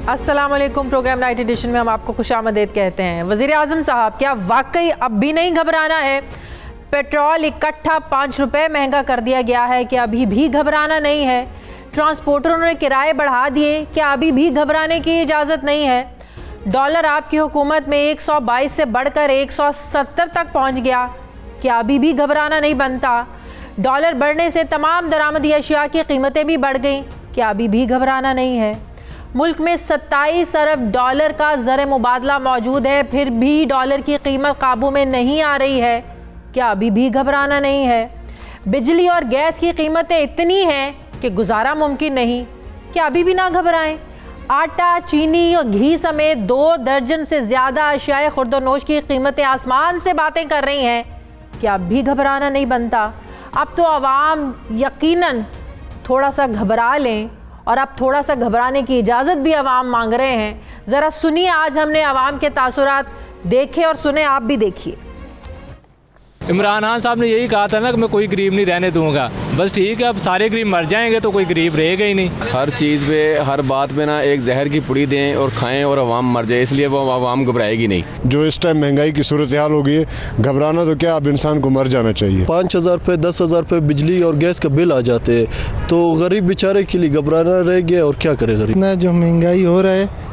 अस्सलामुअलैकुम। Programme night addition में हम आपको खुशामदीद कहते हैं। वज़ीर आज़म साहब, क्या वाकई अब भी नहीं घबराना है? पेट्रोल इकट्ठा 5 रुपये महंगा कर दिया गया है, क्या अभी भी घबराना नहीं है? ट्रांसपोर्टरों ने किराए बढ़ा दिए, क्या अभी भी घबराने की इजाज़त नहीं है? डॉलर आपकी हुकूमत में 122 से बढ़कर 170 तक पहुँच गया, क्या अभी भी घबराना नहीं बनता? डॉलर बढ़ने से तमाम दरामदी अशिया की कीमतें भी बढ़ गईं, क्या अभी भी घबराना नहीं है? मुल्क में 27 अरब डॉलर का ज़र मुबादला मौजूद है, फिर भी डॉलर की कीमत काबू में नहीं आ रही है, क्या अभी भी घबराना नहीं है? बिजली और गैस की कीमतें इतनी हैं कि गुजारा मुमकिन नहीं, क्या अभी भी ना घबराएं? आटा, चीनी और घी समेत 2 दर्जन से ज़्यादा अशियाए खुर्दोनोश की कीमतें आसमान से बातें कर रही हैं, क्या अब भी घबराना नहीं बनता? अब तो आवाम यकीनन थोड़ा सा घबरा लें, और अब थोड़ा सा घबराने की इजाज़त भी आवाम मांग रहे हैं। ज़रा सुनिए, आज हमने आवाम के तासुरात देखे और सुने, आप भी देखिए। इमरान खान साहब ने यही कहा था ना कि मैं कोई गरीब नहीं रहने दूंगा। बस ठीक है, अब सारे गरीब मर जाएंगे तो कोई गरीब रहेगा ही नहीं। हर चीज़ पे, हर बात पे ना एक जहर की पुड़ी दें और खाएं और आवाम मर जाए, इसलिए वो आवाम घबराएगी नहीं। जो इस टाइम महंगाई की सूरत हाल हो गई है, घबराना तो क्या, अब इंसान को मर जाना चाहिए। 5,000 रुपये 10,000 रुपये बिजली और गैस का बिल आ जाते हैं, तो गरीब बेचारे के लिए घबराना रह गया, और क्या करे गरीब। ना जो महंगाई हो रहा है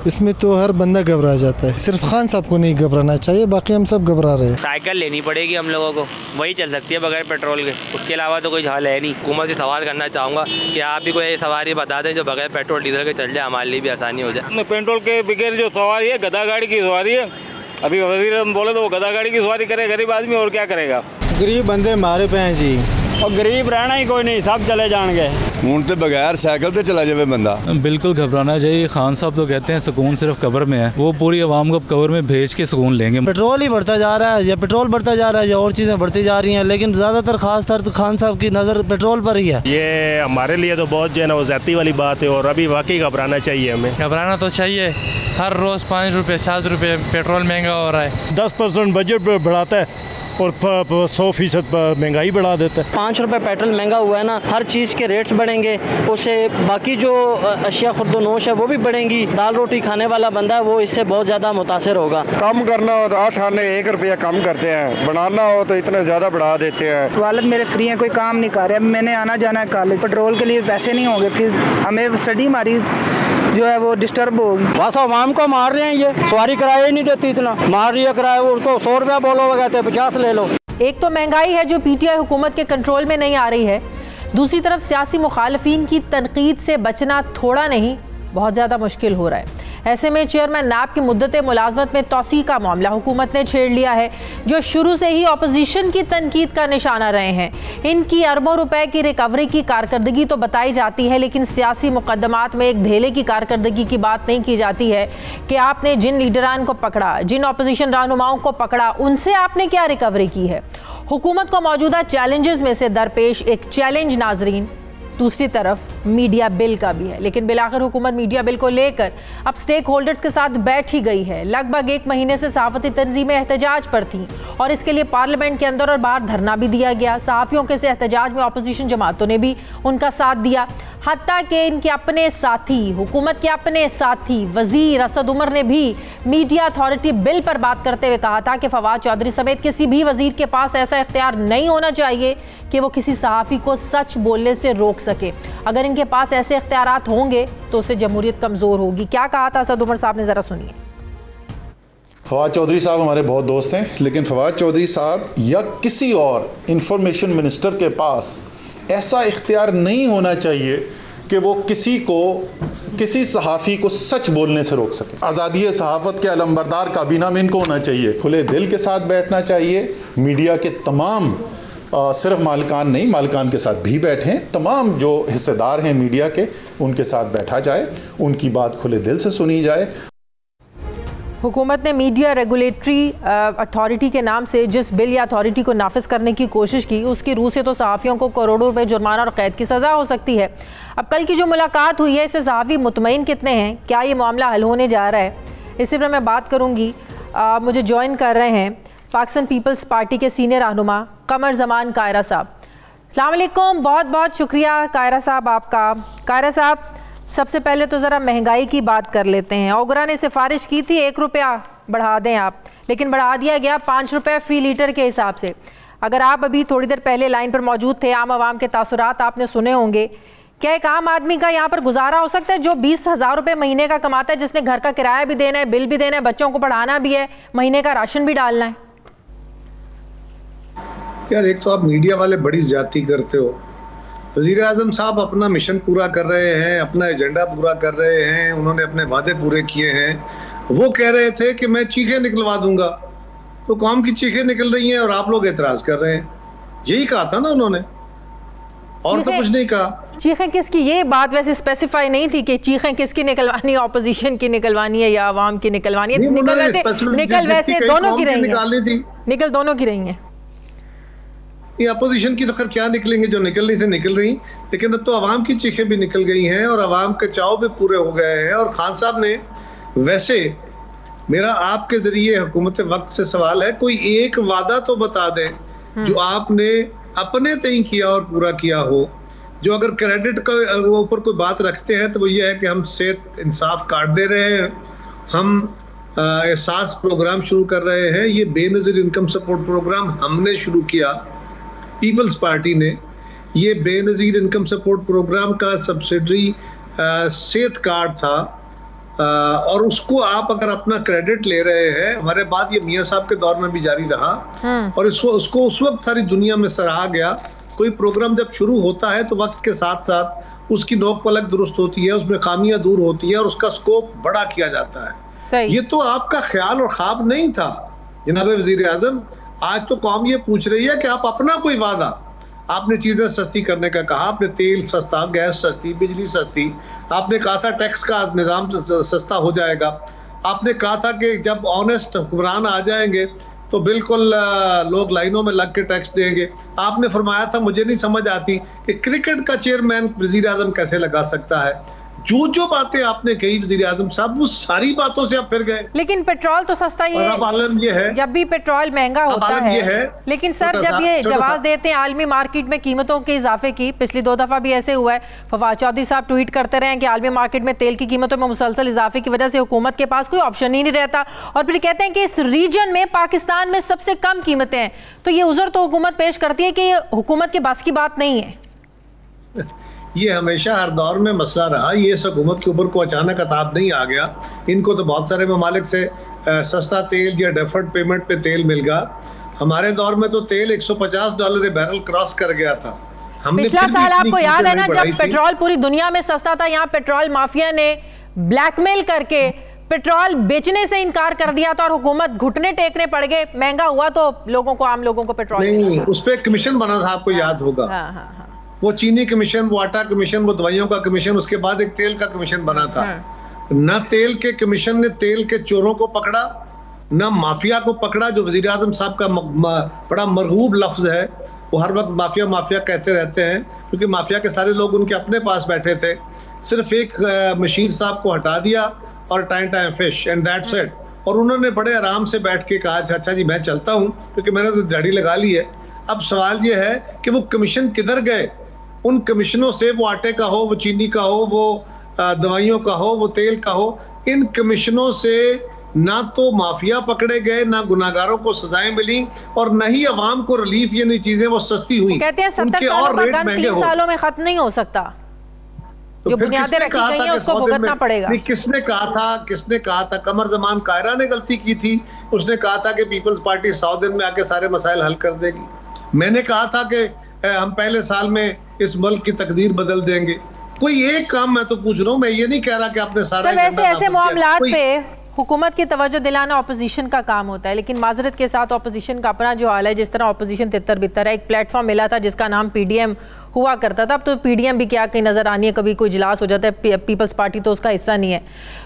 इसमें तो हर बंदा घबरा जाता है, सिर्फ खान साहब को नहीं घबराना चाहिए, बाकी हम सब घबरा रहे हैं। साइकिल लेनी पड़ेगी हम लोगों को, वही चल सकती है बगैर पेट्रोल के, उसके अलावा तो कोई हल है नहीं। हुकूमत से सवाल करना चाहूँगा कि आप भी कोई सवारी बता दें जो बगैर पेट्रोल डीजल के चल जाए, हमारे लिए भी आसानी हो जाए। पेट्रोल के बगैर जो सवारी है गधा गाड़ी की सवारी है। अभी वज़ीर हम बोले तो वो गधा गाड़ी की सवारी करे, गरीब आदमी और क्या करेगा? गरीब बंदे मारे पे हैं जी, और गरीब रहना ही कोई नहीं, सब चले जाएंगे। हूँ तो बगैर साइकिल तो चला जाए बंदा। बिल्कुल घबराना चाहिए। खान साहब तो कहते हैं सुकून सिर्फ कब्र में है, वो पूरी आवाम को कब्र में भेज के सुकून लेंगे। पेट्रोल ही बढ़ता जा रहा है, या पेट्रोल बढ़ता जा रहा है या और चीज़ें बढ़ती जा रही हैं, लेकिन ज़्यादातर खासतर तो खान साहब की नज़र पेट्रोल पर ही है। ये हमारे लिए तो बहुत जो है ना वो ज़्यादती वाली बात है, और अभी वाकई घबराना चाहिए हमें। घबराना तो चाहिए, हर रोज़ 5 रुपये 7 रुपये पेट्रोल महंगा हो रहा है। 10% बजट बढ़ाता है और 100% महंगाई बढ़ा देता है। 5 रुपये पेट्रोल महंगा हुआ है ना, हर चीज़ के रेट्स बढ़ेंगे, उससे बाकी जो अशिया खुर्दोनोश है वो भी बढ़ेंगी। दाल रोटी खाने वाला बंदा है वो इससे बहुत ज़्यादा मुतासर होगा। कम करना हो तो 8 आने 1 रुपया कम करते हैं, बढ़ाना हो तो इतना ज़्यादा बढ़ा देते हैं। वालिद मेरे फ्री हैं, कोई काम नहीं कर रहे, मैंने आना जाना है कॉलेज, पेट्रोल के लिए पैसे नहीं होंगे, फिर हमें स्टडी हमारी जो है वो डिस्टर्ब होगी। बस आवाम को मार रहे हैं, ये सवारी किराया ही नहीं देती, इतना मार रही है किराया, उसको 100 रुपया बोलो, कहते 50 ले लो। एक तो महंगाई है जो पीटीआई हुकूमत के कंट्रोल में नहीं आ रही है, दूसरी तरफ सियासी मुखालफीन की तनकीद से बचना थोड़ा नहीं बहुत ज़्यादा मुश्किल हो रहा है। ऐसे में चेयरमैन नैब की मुद्दत मुलाजमत में तोसी का मामला हुकूमत ने छेड़ लिया है, जो शुरू से ही अपोजिशन की तनकीद का निशाना रहे हैं। इनकी अरबों रुपए की रिकवरी की कारकर्दगी तो बताई जाती है, लेकिन सियासी मुकदमात में एक ढेले की कारकर्दगी की बात नहीं की जाती है कि आपने जिन लीडरान को पकड़ा, जिन अपोजिशन रहनुमाओं को पकड़ा, उनसे आपने क्या रिकवरी की है। हुकूमत को मौजूदा चैलेंजेस में से दरपेश एक चैलेंज नाजरीन दूसरी तरफ मीडिया बिल का भी है, लेकिन बिलाखिर हुकूमत मीडिया बिल को लेकर अब स्टेक होल्डर्स के साथ बैठ ही गई है। लगभग 1 महीने से सहाफ़ती तंजीमें एहतजाज पर थीं और इसके लिए पार्लियामेंट के अंदर और बाहर धरना भी दिया गया। सहाफ़ियों के से एहतजाज में अपोजिशन जमातों ने भी उनका साथ दिया, हत्ता कि इनके अपने साथी, हुकूमत के अपने साथी वज़ीर असद उमर ने भी मीडिया अथॉरिटी बिल पर बात करते हुए कहा था कि फवाद चौधरी समेत किसी भी वज़ीर के पास ऐसा इख्तियार नहीं होना चाहिए कि वो किसी सहाफ़ी को सच बोलने से रोक सके। अगर इनके पास ऐसे इख्तियारात होंगे तो उससे जमहूरियत कमज़ोर होगी। क्या कहा था असद उमर साहब ने, ज़रा सुनिए। फवाद चौधरी साहब हमारे बहुत दोस्त हैं, लेकिन फवाद चौधरी साहब या किसी और इंफॉर्मेशन मिनिस्टर के पास ऐसा इख्तियार नहीं होना चाहिए कि वो किसी सहाफ़ी को सच बोलने से रोक सके। आज़ादी सहाफ़त के अलंबरदार काबीना में इनको होना चाहिए, खुले दिल के साथ बैठना चाहिए। मीडिया के तमाम सिर्फ मालिकान नहीं, मालिकान के साथ भी बैठें, तमाम जो हिस्सेदार हैं मीडिया के उनके साथ बैठा जाए, उनकी बात खुले दिल से सुनी जाए। हुकूमत ने मीडिया रेगुलेटरी अथॉरिटी के नाम से जिस बिल या अथॉरिटी को नाफिज करने की कोशिश की, उसकी रूह से तो सहाफ़ियों को करोड़ों रुपए जुर्माना और कैद की सज़ा हो सकती है। अब कल की जो मुलाकात हुई है, इससे सहाफ़ी मुतमईन कितने हैं, क्या ये मामला हल होने जा रहा है, इसी पर मैं बात करूँगी। मुझे ज्वाइन कर रहे हैं पाकिस्तान पीपल्स पार्टी के सीनियर रहनुमा कमर ज़मान कायरा साहब। अस्सलाम वालेकुम, बहुत बहुत शुक्रिया कायरा साहब आपका। कायरा साहब, सबसे पहले तो ज़रा महंगाई की बात कर लेते हैं। ओगरा ने सिफारिश की थी 1 रुपया बढ़ा दें आप, लेकिन बढ़ा दिया गया 5 रुपये फ़ी लीटर के हिसाब से। अगर आप अभी थोड़ी देर पहले लाइन पर मौजूद थे, आम आवाम के तासुरात आपने सुने होंगे। क्या एक आम आदमी का यहाँ पर गुजारा हो सकता है जो 20,000 रुपये महीने का कमाता है, जिसने घर का किराया भी देना है, बिल भी देना है, बच्चों को पढ़ाना भी है, महीने का राशन भी डालना है? यार एक तो आप मीडिया वाले बड़ी ज्यादती करते हो। वज़ीर आज़म साहब अपना मिशन पूरा कर रहे हैं, अपना एजेंडा पूरा कर रहे हैं, उन्होंने अपने वादे पूरे किए हैं। वो कह रहे थे कि मैं चीखें निकलवा दूंगा, तो कौम की चीखें निकल रही हैं और आप लोग एतराज कर रहे हैं। यही कहा था ना उन्होंने, और तो कुछ नहीं कहा। चीखें किसकी, ये बात वैसे स्पेसिफाई नहीं थी कि चीखें किसकी निकलवानी है, ऑपोजिशन की निकलवानी है या आवाम की निकलवानी है। निकल वैसे दोनों की रही है, निकल दोनों की रही है। ये अपोजिशन की तो खैर क्या निकलेंगे, जो निकलनी से निकल रही, लेकिन अब तो अवाम की चीखें भी निकल गई हैं और अवाम के चाव भी पूरे हो गए हैं। और खान साहब ने, वैसे मेरा आपके जरिए हुकूमत वक्त से सवाल है, कोई एक वादा तो बता दें जो आपने अपने तय किया और पूरा किया हो, जो अगर क्रेडिट का ऊपर कोई बात रखते हैं तो वो ये है कि हम सेहत इंसाफ कार्ड दे रहे हैं, हम एहसास प्रोग्राम शुरू कर रहे हैं। ये बेनज़ीर इनकम सपोर्ट प्रोग्राम हमने शुरू किया, पीपल्स पार्टी ने। ये बेनज़ीर इनकम सपोर्ट प्रोग्राम का सब्सिडरी सेहत कार्ड था, और उसको आप अगर अपना क्रेडिट ले रहे हैं, हमारे बाद ये मियाँ साहब के दौर में भी जारी रहा, और उसको उस वक्त सारी दुनिया में सराहा गया। कोई प्रोग्राम जब शुरू होता है तो वक्त के साथ साथ उसकी नोक पलक दुरुस्त होती है, उसमें खामियां दूर होती है और उसका स्कोप बड़ा किया जाता है। ये तो आपका ख्याल और ख्वाब नहीं था जनाब वज़ीर आज़म। आज तो कौम ये पूछ रही है कि आप अपना कोई वादा, आपने चीजें सस्ती करने का कहा, आपने तेल सस्ता, गैस सस्ती, बिजली सस्ती, आपने कहा था टैक्स का निज़ाम सस्ता हो जाएगा, आपने कहा था कि जब ऑनेस्ट हुक्मरान आ जाएंगे तो बिल्कुल लोग लाइनों में लग के टैक्स देंगे। आपने फरमाया था, मुझे नहीं समझ आती कि क्रिकेट का चेयरमैन वज़ीर आज़म कैसे लगा सकता है। जो बातें आपने कही वज़ीर आज़म साहब, वो सारी बातों से आप फिर गए। लेकिन पेट्रोल तो सस्ता ही है, आलम ये है, जब भी पेट्रोल महंगा होता है। लेकिन सर जब ये जवाब देते हैं आलमी मार्केट में कीमतों के इजाफे की, पिछली 2 दफा भी ऐसे हुआ है। फवाद चौधरी साहब ट्वीट करते रहे कि आलमी मार्केट में तेल की कीमतों में मुसलसल इजाफे की वजह से हुकूमत के पास कोई ऑप्शन ही नहीं रहता, और फिर कहते हैं कि इस रीजन में पाकिस्तान में सबसे कम कीमतें हैं। तो ये उज़र तो हुकूमत पेश करती है कि ये हुकूमत के बस की बात नहीं है। ये हमेशा हर दौर में मसला रहा, ये इस हुकूमत के ऊपर को अचानक अताब नहीं आ गया। इनको तो बहुत सारे ममालिक से सस्ता तेल या डेफर्ड पेमेंट पे तेल मिल गया। हमारे दौर में तो तेल $150 बैरल क्रॉस कर गया था। पिछला साल आपको याद है ना, जब पेट्रोल पूरी दुनिया में सस्ता था, यहाँ पेट्रोल माफिया ने ब्लैकमेल करके पेट्रोल बेचने से इनकार कर दिया था और हुकूमत घुटने टेकने पड़ गए। महंगा हुआ तो लोगों को, आम लोगों को पेट्रोल नहीं, उस पर कमीशन बना था, आपको याद होगा। वो चीनी कमीशन, वो आटा कमीशन, वो दवाइयों का कमीशन, उसके बाद एक तेल का कमीशन बना था। न तेल के कमीशन ने तेल के चोरों को पकड़ा, न माफिया को पकड़ा, जो वज़ीर आज़म साहब का बड़ा मरगूब लफ्ज है। वो हर वक्त माफिया माफिया कहते रहते हैं, क्योंकि माफिया के सारे लोग उनके अपने पास बैठे थे। सिर्फ एक मशीर साहब को हटा दिया और time fish and that's it. और उन्होंने बड़े आराम से बैठ के कहा, अच्छा जी मैं चलता हूँ, क्योंकि मैंने तो दाढ़ी लगा ली है। अब सवाल ये है कि वो कमीशन किधर गए? उन कमीशनों से, वो आटे का हो, वो चीनी का हो, वो दवाइयों का हो, वो तेल का हो, इन कमीशनों से ना तो माफिया पकड़े गए, ना गुनाहगारों को सजाएं मिली, और न ही अवाम को रिलीफ, यानी चीजें वो सस्ती हुई। कहते हैं 70 सालों का गन 3 सालों में खत्म नहीं हो सकता, जो बुनियादें रखी गई हैं उसको भुगतना पड़ेगा। किसने कहा था? कमर जमान कायरा ने गलती की थी। उसने कहा था कि पीपल्स पार्टी 100 दिन में आके सारे मसाइल हल कर देगी। मैंने कहा था कि हम पहले साल में इस मुल्क की तकदीर बदल देंगे। कोई एक काम मैं तो पूछ रहा हूँ, मैं ये नहीं कह रहा कि आपने सारा। वैसे ऐसे मामलात पे हुकूमत की तवज्जो दिलाना अपोजिशन का काम होता है, लेकिन माजरत के साथ अपोजिशन का अपना जो हाल है, जिस तरह अपोजिशन तितर बितर है। एक प्लेटफॉर्म मिला था जिसका नाम PDM हुआ करता था, अब तो PDM भी क्या कहीं नज़र आनी है, कभी कोई इजलास हो जाता है, पीपल्स पार्टी तो उसका हिस्सा नहीं है।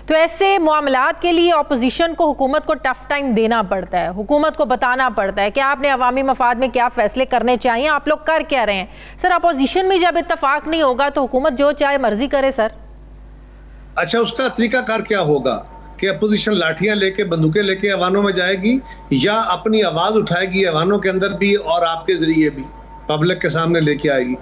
तो ऐसे मामलात के लिए अपोजिशन को हुकूमत को टफ टाइम देना पड़ता है, हुकूमत को बताना पड़ता है कि आपने अवामी मफाद में क्या फैसले करने चाहिए, आप लोग कर क्या रहे हैं। सर अपोजिशन में जब इत्तफाक नहीं होगा तो हुकूमत जो चाहे मर्जी करे सर। अच्छा, उसका तरीकाकार क्या होगा कि अपोजिशन लाठियां लेके, बंदूकें लेके अवानों में जाएगी, या अपनी आवाज उठाएगी अवानों के अंदर भी और आपके जरिए भी पब्लिक के सामने लेके आएगी?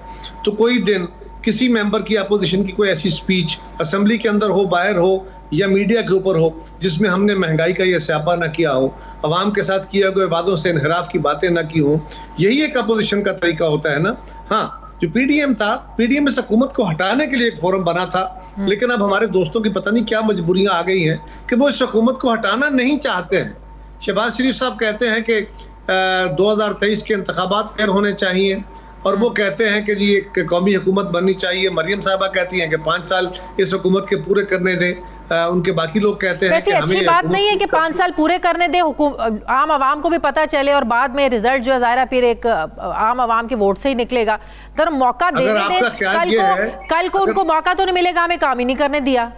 तो कोई दिन किसी मेंबर की अपोजिशन की कोई ऐसी स्पीच असेंबली के अंदर हो, बाहर हो या मीडिया के ऊपर हो जिसमें हमने महंगाई का ये स्यापा ना किया हो, अवाम के साथ किए गए वादों से इनहराफ की बातें ना की हो, यही एक अपोजिशन का तरीका होता है ना। हाँ, जो पीडीएम था, पीडीएम इस हुकूमत को हटाने के लिए एक फोरम बना था, लेकिन अब हमारे दोस्तों की पता नहीं क्या मजबूरियां आ गई हैं कि वो इस हुकूमत को हटाना नहीं चाहते हैं। शहबाज शरीफ साहब कहते हैं कि 2023 के इंतखाबात फेयर होने चाहिए और वो कहते हैं कि जी एक कौमी हुकूमत बननी चाहिए। मरियम साहबा कहती हैं कि 5 साल इस हुकूमत के पूरे करने दें। उनके बाकी लोग कहते हैं कि अच्छी बात नहीं है कि 5 साल पूरे करने दे, आम आवाम को भी पता चले और बाद में रिजल्ट जो है ज़ाहिर फिर एक आम आवाम के वोट से ही निकलेगा। तर मौका देने दे, कल को उनको मौका तो नहीं मिलेगा, हमें काम ही नहीं करने दिया।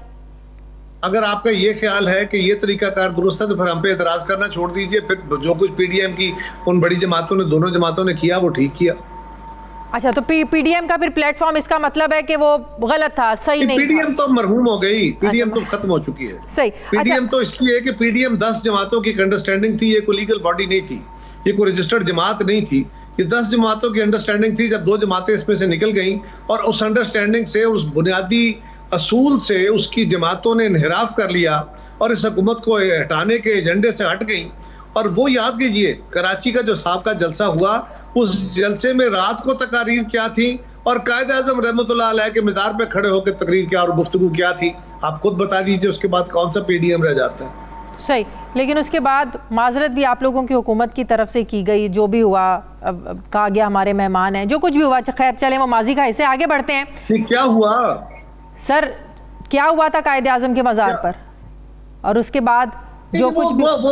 अगर आपका ये ख्याल है कि ये तरीकाकार दुरुस्त है तो फिर हम पे एतराज करना छोड़ दीजिए। फिर जो कुछ पीडीएम की उन बड़ी जमातों ने, दोनों जमातों ने किया वो ठीक किया। अच्छा, तो पीडीएम का फिर प्लेटफॉर्म, इसका मतलब है कि वो गलत था, सही नहीं। पीडीएम तो मरहूम हो गई, पीडीएम तो खत्म हो चुकी है। सही। पीडीएम तो इसलिए कि पीडीएम 10 जमातों की अंडरस्टैंडिंग थी, ये कोई लीगल बॉडी नहीं थी, ये कोई रजिस्टर्ड जमात नहीं थी। ये 10 जमातों की अंडरस्टैंडिंग थी। जब 2 जमातें इसमें से निकल गई और उस अंडरस्टैंडिंग से, उस बुनियादी असूल से उसकी जमातों ने इन्हिराफ कर लिया और इस हुकूमत को हटाने के एजेंडे से हट गई। और वो याद कीजिए, कराची का जो साहब का जलसा हुआ, उस जलसे में रात को तकारीर क्या थी और कायद-ए-आज़म रहमतुल्लाह अलैह के मीदार पे खड़े होकर तकरीर क्या और गुफ्तगू क्या थी, आप खुद बता दीजिए। उसके बाद कौन सा पीडीएम रह जाता है। सही, लेकिन उसके बाद माजरत भी आप लोगों की हुकूमत की तरफ से की गई, जो भी हुआ कहा गया हमारे मेहमान हैं, जो कुछ भी हुआ, खैर चले वो माजी का हिस्से। आगे बढ़ते हैं। क्या हुआ सर, क्या हुआ था कायद-ए-आज़म के मज़ार पर? और उसके बाद जो कुछ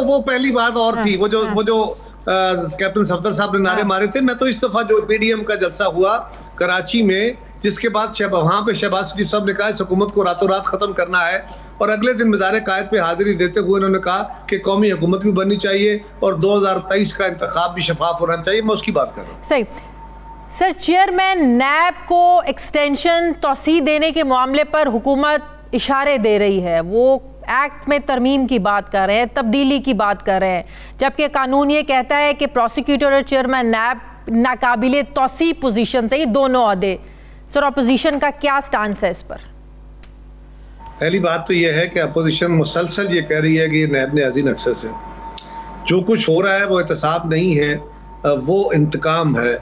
वो पहली बात और थी, वो जो कैप्टन सफदर साहब ने नारे मारे थे। मैं तो इस दफा जो पीडीएम का जलसा हुआ कराची में, जिसके बाद वहां पे शहबाज शरीफ साहब ने कहा इस हुकूमत को रातों रात खत्म करना है, और अगले दिन मज़ार कायद पे हाजिरी देते हुए उन्होंने कहा कि कौमी हुकूमत भी बननी चाहिए और 2023 का इंतखाब भी शफाफ होना चाहिए। मैं उसकी बात कर रहा हूँ। सही। सर, चेयरमैन नैब को एक्सटेंशन तोसी देने के मामले पर हुकूमत इशारे दे रही है, वो एक्ट में तरमीम की बात कर रहे हैं, तब्दीली की बात कर रहे हैं, जबकि कानून ये कहता है कि प्रोसिक्यूटर और चेयरमैन नैब नाकाबिले तोसी पोजीशन से, ये दोनों ओहदे। सर, अपोजिशन का क्या स्टांस है इस पर? पहली बात तो यह है कि अपोजिशन मुसलसल ये कह रही है कि नैब ने अजीम एक्सेस है। जो कुछ हो रहा है वो एहतसाब नहीं है, वो इंतकाम है।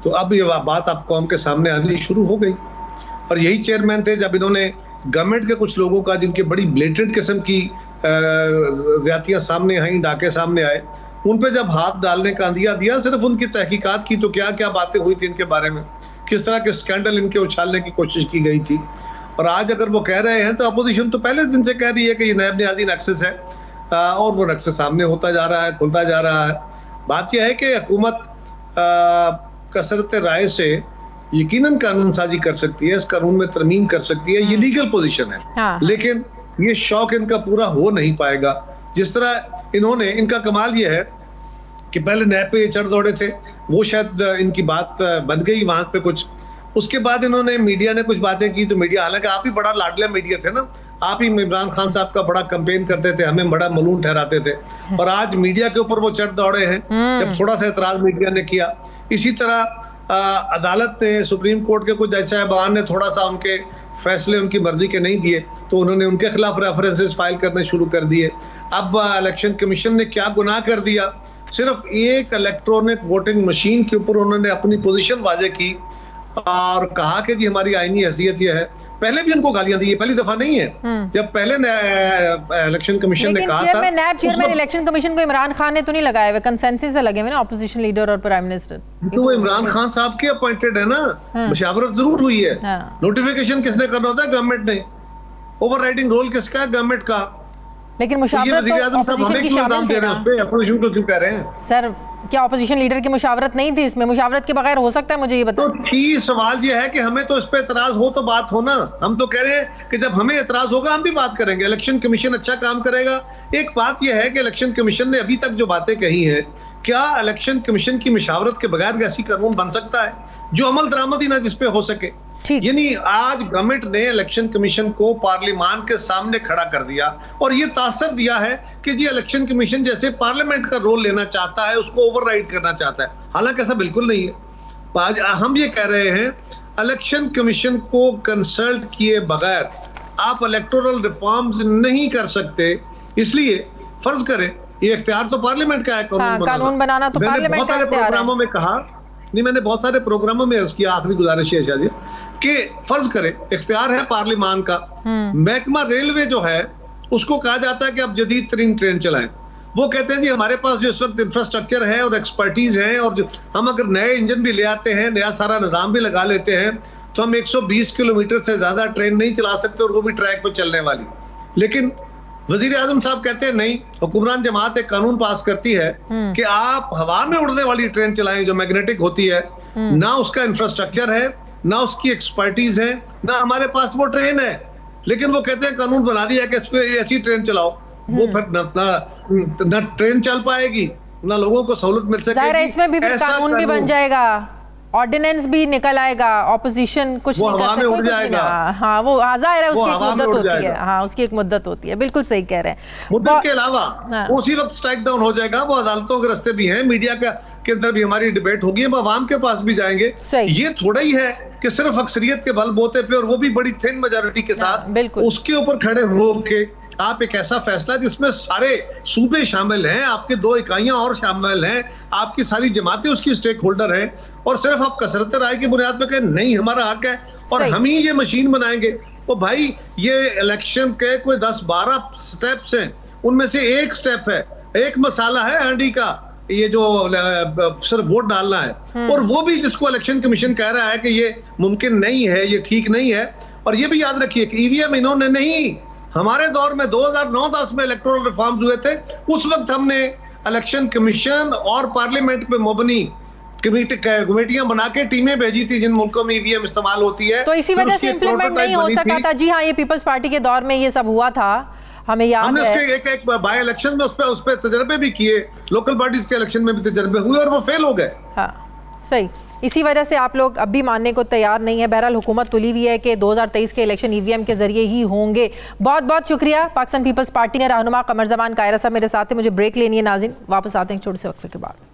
तो अब ये बात आप कौम के सामने आनी शुरू हो गई। और यही चेयरमैन थे जब इन्होंने गवर्नमेंट के कुछ लोगों का, जिनके बड़ी ब्लेटेंट किस्म की ज्यादतियां सामने आई, डाके सामने आए, उन पे जब हाथ डालने का अंदिया दिया, सिर्फ उनकी तहकीकात की तो क्या क्या बातें हुई थी इनके बारे में, किस तरह के स्कैंडल इनके उछालने की कोशिश की गई थी। और आज अगर वो कह रहे हैं तो अपोजिशन तो पहले दिन से कह रही है कि ये नैब नियाज़ी नक्शस है, और वो नक्शे सामने होता जा रहा है, खुलता जा रहा है। बात यह है कि हुकूमत कसरत राय से यकीनन कानून साजी कर सकती है, इस कानून में तरमीम कर सकती है, ये लीगल पोजीशन है। हाँ। लेकिन ये शौक इनका पूरा हो नहीं पाएगा। जिस तरह इन्होंने, इनका कमाल ये है कि पहले नैब पे ये चढ़ दौड़े थे, वो शायद इनकी बात बन गई वहां पे कुछ, उसके बाद इन्होंने, मीडिया ने कुछ बातें की तो मीडिया, हालांकि आप ही बड़ा लाडला मीडिया थे ना, आप ही इमरान खान साहब का बड़ा कैंपेन करते थे, हमें बड़ा मलून ठहराते थे, और आज मीडिया के ऊपर वो चढ़ दौड़े हैं जब थोड़ा सा एतराज मीडिया ने किया। इसी तरह अदालत ने, सुप्रीम कोर्ट के कुछ जज साहबान ने थोड़ा सा उनके फैसले उनकी मर्जी के नहीं दिए तो उन्होंने उनके खिलाफ रेफरेंसेस फाइल करने शुरू कर दिए। अब इलेक्शन कमीशन ने क्या गुनाह कर दिया, सिर्फ एक इलेक्ट्रॉनिक वोटिंग मशीन के ऊपर उन्होंने अपनी पोजीशन वाजे की और कहा कि जी हमारी आईनी हैसियत ये है। पहले भी उनको गालियां दी, ये पहली दफा नहीं है। जब पहले इलेक्शन कमीशन ने कहा था, नैब चेयरमैन इलेक्शन कमीशन को इमरान खान ने तो नहीं लगाए हुए, कंसेंसस से लगे हुए ना ऑपोजिशन लीडर और प्राइम मिनिस्टर। तो वो इमरान खान साहब के अपॉइंटेड है ना, मशावरत जरूर हुई है। नोटिफिकेशन किसने करना होता है? गवर्नमेंट ने। ओवरराइडिंग रोल किसका है? गवर्नमेंट का। लेकिन मुशावरत तो हमें क्यों इल्जाम दे रहे हैं उस पे, अपोजिशन को क्यों कह रहे हैं? सर, क्या ऑपोजिशन लीडर की मुशावरत नहीं थी इसमें? मुशावरत के बगैर हो सकता है? मुझे ये बताओ। तो थी, सवाल ये है कि हमें तो इस पे एतराज हो तो बात हो ना। हम तो कह रहे हैं कि जब हमें एतराज होगा हम भी बात करेंगे, इलेक्शन कमीशन अच्छा काम करेगा। एक बात यह है कि इलेक्शन कमीशन ने अभी तक जो बातें कही हैं, क्या इलेक्शन कमीशन की मुशावरत के बगैर ऐसी कानून बन सकता है जो अमल दरामद ही ना जिस पे हो सके? यानी आज गवर्नमेंट ने इलेक्शन कमीशन को पार्लियामान के सामने खड़ा कर दिया और ये तासर दिया है कि जी इलेक्शन कमीशन जैसे पार्लियामेंट का रोल लेना चाहता है, उसको ओवरराइड करना चाहता है। हालांकि ऐसा बिल्कुल नहीं है। आज हम ये कह रहे हैं, इलेक्शन कमीशन को कंसल्ट किए बगैर आप इलेक्टोरल रिफॉर्म्स नहीं कर सकते। इसलिए फर्ज करें, ये इख्तियार तो पार्लियामेंट का है कानून बनाना तो पार्लियामेंट बहुत सारे प्रोग्रामों में कहा, नहीं मैंने बहुत सारे प्रोग्रामों में अर्ज किया, आखिरी गुजारिश है शायद कि फर्ज करें इख्तियार है पार्लियामान का, महकमा रेलवे जो है उसको कहा जाता है कि आप जदीद तरीन ट्रेन चलाएं। वो कहते हैं जी हमारे पास जो इस वक्त इंफ्रास्ट्रक्चर है और एक्सपर्टीज है, और हम अगर नए इंजन भी ले आते हैं, नया सारा निज़ाम भी लगा लेते हैं, तो हम 120 किलोमीटर से ज्यादा ट्रेन नहीं चला सकते, और वो भी ट्रैक पर चलने वाली। लेकिन वजीर आजम साहब कहते हैं नहीं, हुक्मरान जमात एक कानून पास करती है कि आप हवा में उड़ने वाली ट्रेन चलाएं जो मैग्नेटिक होती है, ना उसका इंफ्रास्ट्रक्चर है, ना उसकी एक्सपर्टीज है, ना हमारे पास वो ट्रेन है। लेकिन वो कहते हैं कानून बना दिया कि इसको ऐसी ट्रेन चलाओ, वो फिर ना ट्रेन चल पाएगी, ना लोगों को सहूलत मिल सकेगी। इसमें भी कानून भी बन जाएगा, ऑर्डिनेंस भी निकल आएगा, ऑपोजिशन कुछ वो हवा में उड़ जाएगा। हाँ वो जाहिर है उसकी एक मुद्दत होती है। हाँ उसकी एक मुद्दत होती है, बिल्कुल सही कह रहे हैं। मुद्दत के अलावा उसी वक्त स्ट्राइक डाउन हो जाएगा। वो अदालतों के रास्ते भी हैं, मीडिया के अंदर भी हमारी डिबेट होगी, हम आवाम के पास भी जाएंगे। ये थोड़ा ही है कि सिर्फ अक्सरियत के बलबूते पे, और वो भी बड़ी थिन मेजॉरिटी के साथ, उसके ऊपर खड़े होके आप एक ऐसा फैसला जिसमें सारे सूबे शामिल हैं, आपके 2 इकाइयां और शामिल हैं, आपकी सारी जमातें उसकी स्टेक होल्डर हैं, और सिर्फ आप कसरत राय की बुनियाद पर कहें नहीं हमारा हक है और हम ही ये मशीन बनाएंगे। तो भाई ये इलेक्शन के कोई 10-12 स्टेप्स हैं, उनमें से एक स्टेप है, एक मसाला है हांडी का, ये जो सिर्फ वोट डालना है, और वो भी जिसको इलेक्शन कमीशन कह रहा है कि ये मुमकिन नहीं है, ये ठीक नहीं है। और ये भी याद रखिए कि ईवीएम इन्होंने नहीं, हमारे दौर में 2009-10 में इलेक्टोरल रिफॉर्म्स हुए थे, उस वक्त हमने इलेक्शन कमीशन और पार्लियामेंट पे मुबनी कमेटियां बना के टीमें भेजी थी जिन मुल्कों में ईवीएम इस्तेमाल होती है। तो इसी वजह से इंप्लीमेंट नहीं हो सका था। जी हाँ, ये पीपल्स पार्टी के दौर में ये सब हुआ था, हमें याद हमने है। उसके एक बाय इलेक्शन में उस पे तजर्बे भी किए, लोकल बॉडीज के इलेक्शन में भी तजर्बे हुए और वो फेल हो गए। हाँ सही, इसी वजह से आप लोग अब भी मानने को तैयार नहीं है। बहरहाल हुकूमत तुली हुई है कि 2023 के इलेक्शन ईवीएम के जरिए ही होंगे। बहुत बहुत शुक्रिया पाकिस्तान पीपल्स पार्टी ने रहनुमा कमर जमान कायरा साहब मेरे साथ हैं। मुझे ब्रेक लेनी है नाज़रीन, वापस आते हैं छोटे से वक्फे के बाद।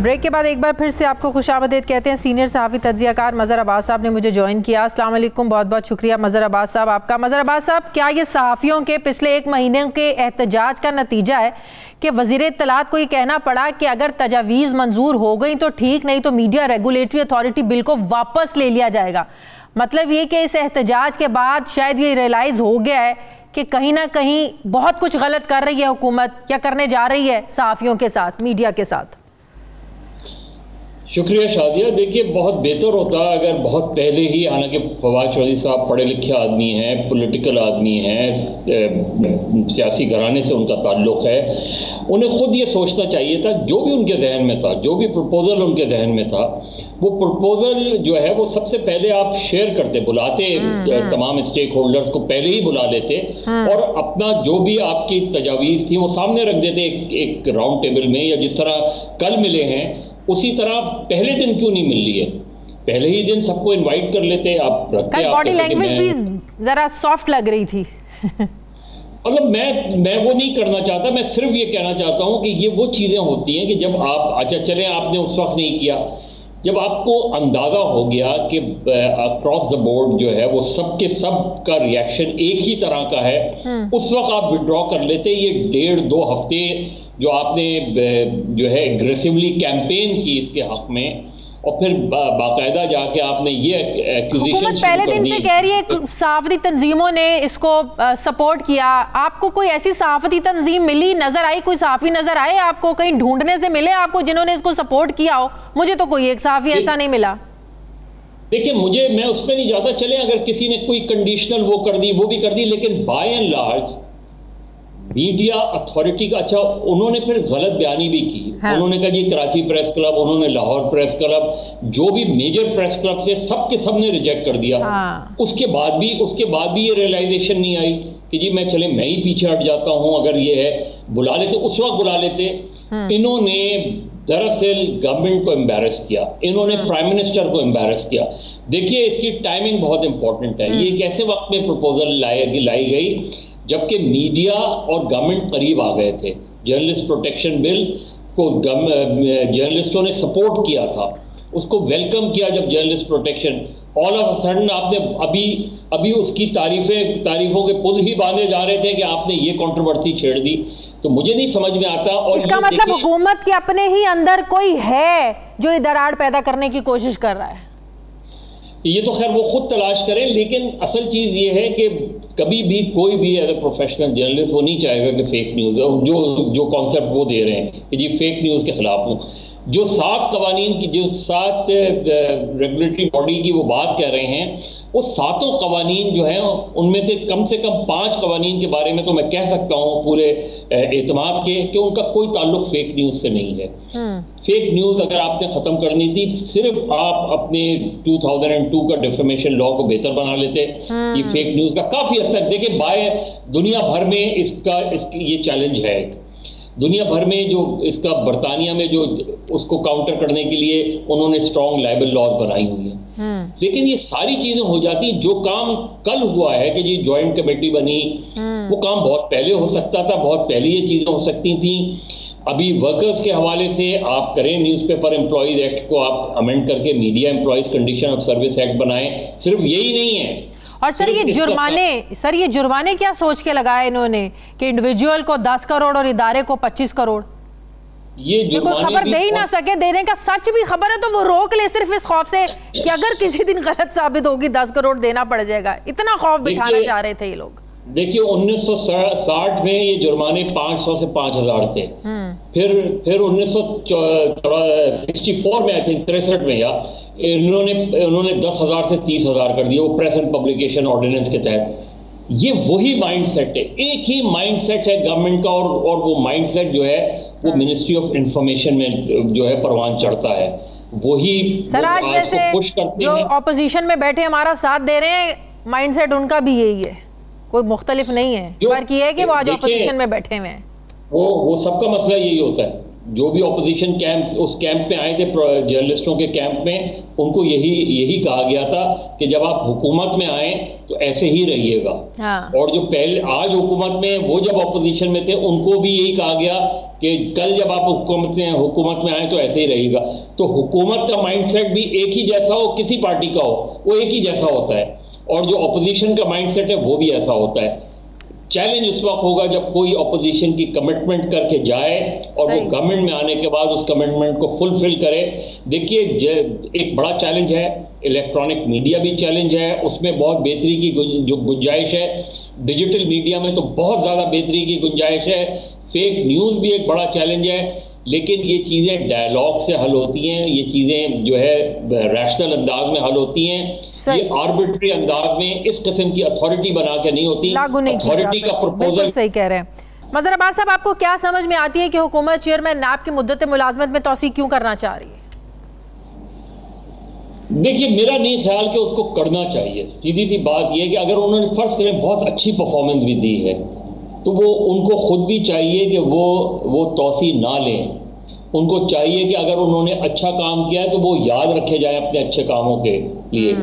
ब्रेक के बाद एक बार फिर से आपको खुशामदीद कहते हैं। सीनियर सहाफ़ी तज्ज़ियाकार मज़हर अब्बास साहब ने मुझे ज्वाइन किया। अस्सलाम वालेकुम, बहुत बहुत शुक्रिया मज़हर अब्बास साहब आपका। मज़हर अब्बास साहब, क्या ये सहाफ़ियों के पिछले 1 महीने के एहतजाज का नतीजा है कि वज़ीर इत्तलात को ये कहना पड़ा कि अगर तजावीज़ मंजूर हो गई तो ठीक, नहीं तो मीडिया रेगुलेटरी अथॉरिटी बिल को वापस ले लिया जाएगा? मतलब ये कि इस एहतजाज के बाद शायद ये रियलाइज़ हो गया है कि कहीं ना कहीं बहुत कुछ गलत कर रही है हुकूमत, या करने जा रही है सहाफ़ियों के साथ, मीडिया के साथ। शुक्रिया शादिया। देखिए, बहुत बेहतर होता अगर बहुत पहले ही, हालांकि फवाद चौधरी साहब पढ़े लिखे आदमी हैं, पॉलिटिकल आदमी हैं, सियासी घराने से उनका ताल्लुक़ है, उन्हें ख़ुद ये सोचना चाहिए था जो भी उनके जहन में था, जो भी प्रपोज़ल उनके जहन में था, वो प्रपोज़ल जो है वो सबसे पहले आप शेयर करते, बुलाते, तमाम स्टेक होल्डर्स को पहले ही बुला लेते और अपना जो भी आपकी तजावीज़ थी वो सामने रख देते एक राउंड टेबल में, या जिस तरह कल मिले हैं उसी तरह पहले दिन क्यों नहीं मिल रही है, पहले ही दिन सबको इनवाइट कर लेते। आप रखते, बॉडी लैंग्वेज भी जरा सॉफ्ट लग रही थी। मतलब मैं वो नहीं करना चाहता, मैं सिर्फ ये कहना चाहता हूँ कि ये वो चीज़ें होती हैं कि जब आप, अच्छा चलें आपने उस वक्त नहीं किया, जब आपको अंदाज़ा हो गया कि अक्रॉस द बोर्ड जो है वो सबके सब का रिएक्शन एक ही तरह का है, उस वक्त आप विड्रॉ कर लेते। ये 1.5-2 हफ्ते जो आपने जो है एग्रेसिवली कैंपेन की इसके हक में, और फिर बाकायदा जाके आपने ये एक्यूजेशन पहले दिन से कह रही है सहाफ़ती तंजीमों ने इसको सपोर्ट किया। आपको कोई ऐसी सहाफ़ती तंजीम मिली, नजर आई, कोई सहाफ़ी नजर आए आपको, कहीं ढूंढने से मिले आपको जिन्होंने इसको सपोर्ट किया हो? मुझे तो कोई एक सहाफ़ी ऐसा नहीं मिला। देखिए, मैं उस पर नहीं जाता, चले अगर किसी ने कोई कंडीशनल वो कर दी, वो भी कर दी, लेकिन by and large media authority का, अच्छा उन्होंने फिर गलत बयानी भी की। हाँ। उन्होंने कहा जी कराची प्रेस क्लब, उन्होंने लाहौर प्रेस क्लब, जो भी मेजर प्रेस क्लब से सब के सब ने रिजेक्ट कर दिया। हाँ। उसके बाद भी ये रियलाइजेशन नहीं आई कि जी मैं ही पीछे हट जाता हूं, अगर ये है बुला लेते, उस वक्त बुला लेते। इन्होंने दरअसल गवर्नमेंट को एम्बैरस किया, इन्होंने प्राइम मिनिस्टर को एम्बैरस किया। देखिए इसकी टाइमिंग बहुत इंपॉर्टेंट है। ये एक ऐसे वक्त में प्रपोजल लाई गई जबकि मीडिया और गवर्नमेंट करीब आ गए थे। जर्नलिस्ट प्रोटेक्शन बिल को जर्नलिस्टों ने सपोर्ट किया था, उसको वेलकम किया जब journalist protection, all of a sudden आपने अभी उसकी तारीफों के पुल ही बांधे जा रहे थे कि आपने ये कंट्रोवर्सी छेड़ दी। तो मुझे नहीं समझ में आता। और इसका मतलब हुकूमत के अपने ही अंदर कोई है जो ये दरार पैदा करने की कोशिश कर रहा है। ये तो खैर वो खुद तलाश करें, लेकिन असल चीज़ ये है कि कभी भी कोई भी एज ए प्रोफेशनल जर्नलिस्ट वो नहीं चाहेगा कि फेक न्यूज़ जो कॉन्सेप्ट वो दे रहे हैं कि जी फेक न्यूज़ के खिलाफ हूँ। जो 7 कवानीन की, जो 7 रेगुलेटरी बॉडी की वो बात कर रहे हैं, वो 7 कवानीन जो हैं उनमें से कम 5 कवानीन के बारे में तो मैं कह सकता हूँ पूरे एतमाद के कि उनका कोई ताल्लुक फेक न्यूज़ से नहीं है। फेक न्यूज़ अगर आपने ख़त्म करनी थी, सिर्फ आप अपने 2002 का डिफेमेशन लॉ को बेहतर बना लेते। ये फेक न्यूज़ का काफ़ी हद तक देखिए दुनिया भर में इसका ये चैलेंज है। दुनिया भर में जो इसका बरतानिया में जो उसको काउंटर करने के लिए उन्होंने स्ट्रॉन्ग लाइबल लॉज बनाई हुई है। लेकिन ये सारी चीजें हो जाती, जो काम कल हुआ है कि जी जॉइंट कमेटी बनी, वो काम बहुत पहले हो सकता था, बहुत पहले ये चीजें हो सकती थी। अभी वर्कर्स के हवाले से आप करें, न्यूज़पेपर एम्प्लॉयज एक्ट को आप अमेंड करके media employees condition of service act बनाएं। सिर्फ यही नहीं है। और सर ये जुर्माने क्या सोच के लगाए इन्होंने कि इंडिविजुअल को 10 करोड़ और इदारे को 25 करोड़? ये कोई खबर दे ही ना सके, देने का सच भी खबर है तो वो रोक ले, सिर्फ इस खौफ से कि अगर किसी दिन गलत साबित होगी 10 करोड़ देना पड़ जाएगा। इतना खौफ बिठाना चाह रहे थे ये लोग। देखिए 1960 में ये जुर्माने 500 से 5000 थे। फिर 1964 में आई थिंक 63 में उन्होंने 10,000 से 30,000 कर दिया, वो प्रेस एंड पब्लिकेशन ऑर्डिनेंस के तहत। ये वही माइंडसेट है, एक ही माइंडसेट है गवर्नमेंट का, और वो माइंडसेट जो है वो मिनिस्ट्री ऑफ इंफॉर्मेशन में जो है परवान चढ़ता है। वही सर आज वैसे जो ऑपोजिशन में बैठे हमारा साथ दे रहे हैं, माइंडसेट उनका भी यही है, कोई मुख्तलिफ नहीं है। फर्क ये है कि वो आज ऑपोजिशन में बैठे हुए हैं। वो सबका मसला यही होता है। जो भी ऑपोजिशन कैंप उस कैंप में आए थे, जर्नलिस्टों के कैंप में, उनको यही कहा गया था कि जब आप हुकूमत में आए तो ऐसे ही रहिएगा। और जो पहले आज हुकूमत में, वो जब ऑपोजिशन में थे उनको भी यही कहा गया कि कल जब आप हुकूमत में आए तो ऐसे ही रहेगा। तो हुकूमत का माइंडसेट भी एक ही जैसा हो, किसी पार्टी का हो, वो एक ही जैसा होता है, और जो ऑपोजिशन का माइंडसेट है वो भी ऐसा होता है। चैलेंज उस वक्त होगा जब कोई ऑपोजिशन की कमिटमेंट करके जाए और वो गवर्नमेंट में आने के बाद उस कमिटमेंट को फुलफिल करे। देखिए एक बड़ा चैलेंज है, इलेक्ट्रॉनिक मीडिया भी चैलेंज है, उसमें बहुत बेहतरी की जो गुंजाइश है। डिजिटल मीडिया में तो बहुत ज़्यादा बेहतरी की गुंजाइश है। फेक न्यूज़ भी एक बड़ा चैलेंज है, लेकिन ये चीज़ें डायलॉग से हल होती हैं, ये चीज़ें जो है रैशनल अंदाज में हल होती हैं। ये आर्बिट्री अंदाज में इस किस्म की अथॉरिटी बना के नहीं होती। अथॉरिटी का प्रपोजल सही कह रहे हैं। मज़हर अब्बास साहब, आपको क्या समझ में आती है कि हुकूमत चेयरमैन नैब की मुद्दत मुलाजमत में तौसी क्यों करना चाह रही है? देखिए मेरा नहीं ख्याल कि उसको करना चाहिए। सीधी सी बात यह कि अगर उन्होंने फर्ज करें बहुत अच्छी परफॉर्मेंस भी दी है तो वो उनको खुद भी चाहिए कि वो तौसी ना लें। उनको चाहिए कि अगर उन्होंने अच्छा काम किया है तो वो याद रखे जाए अपने अच्छे कामों के लिए।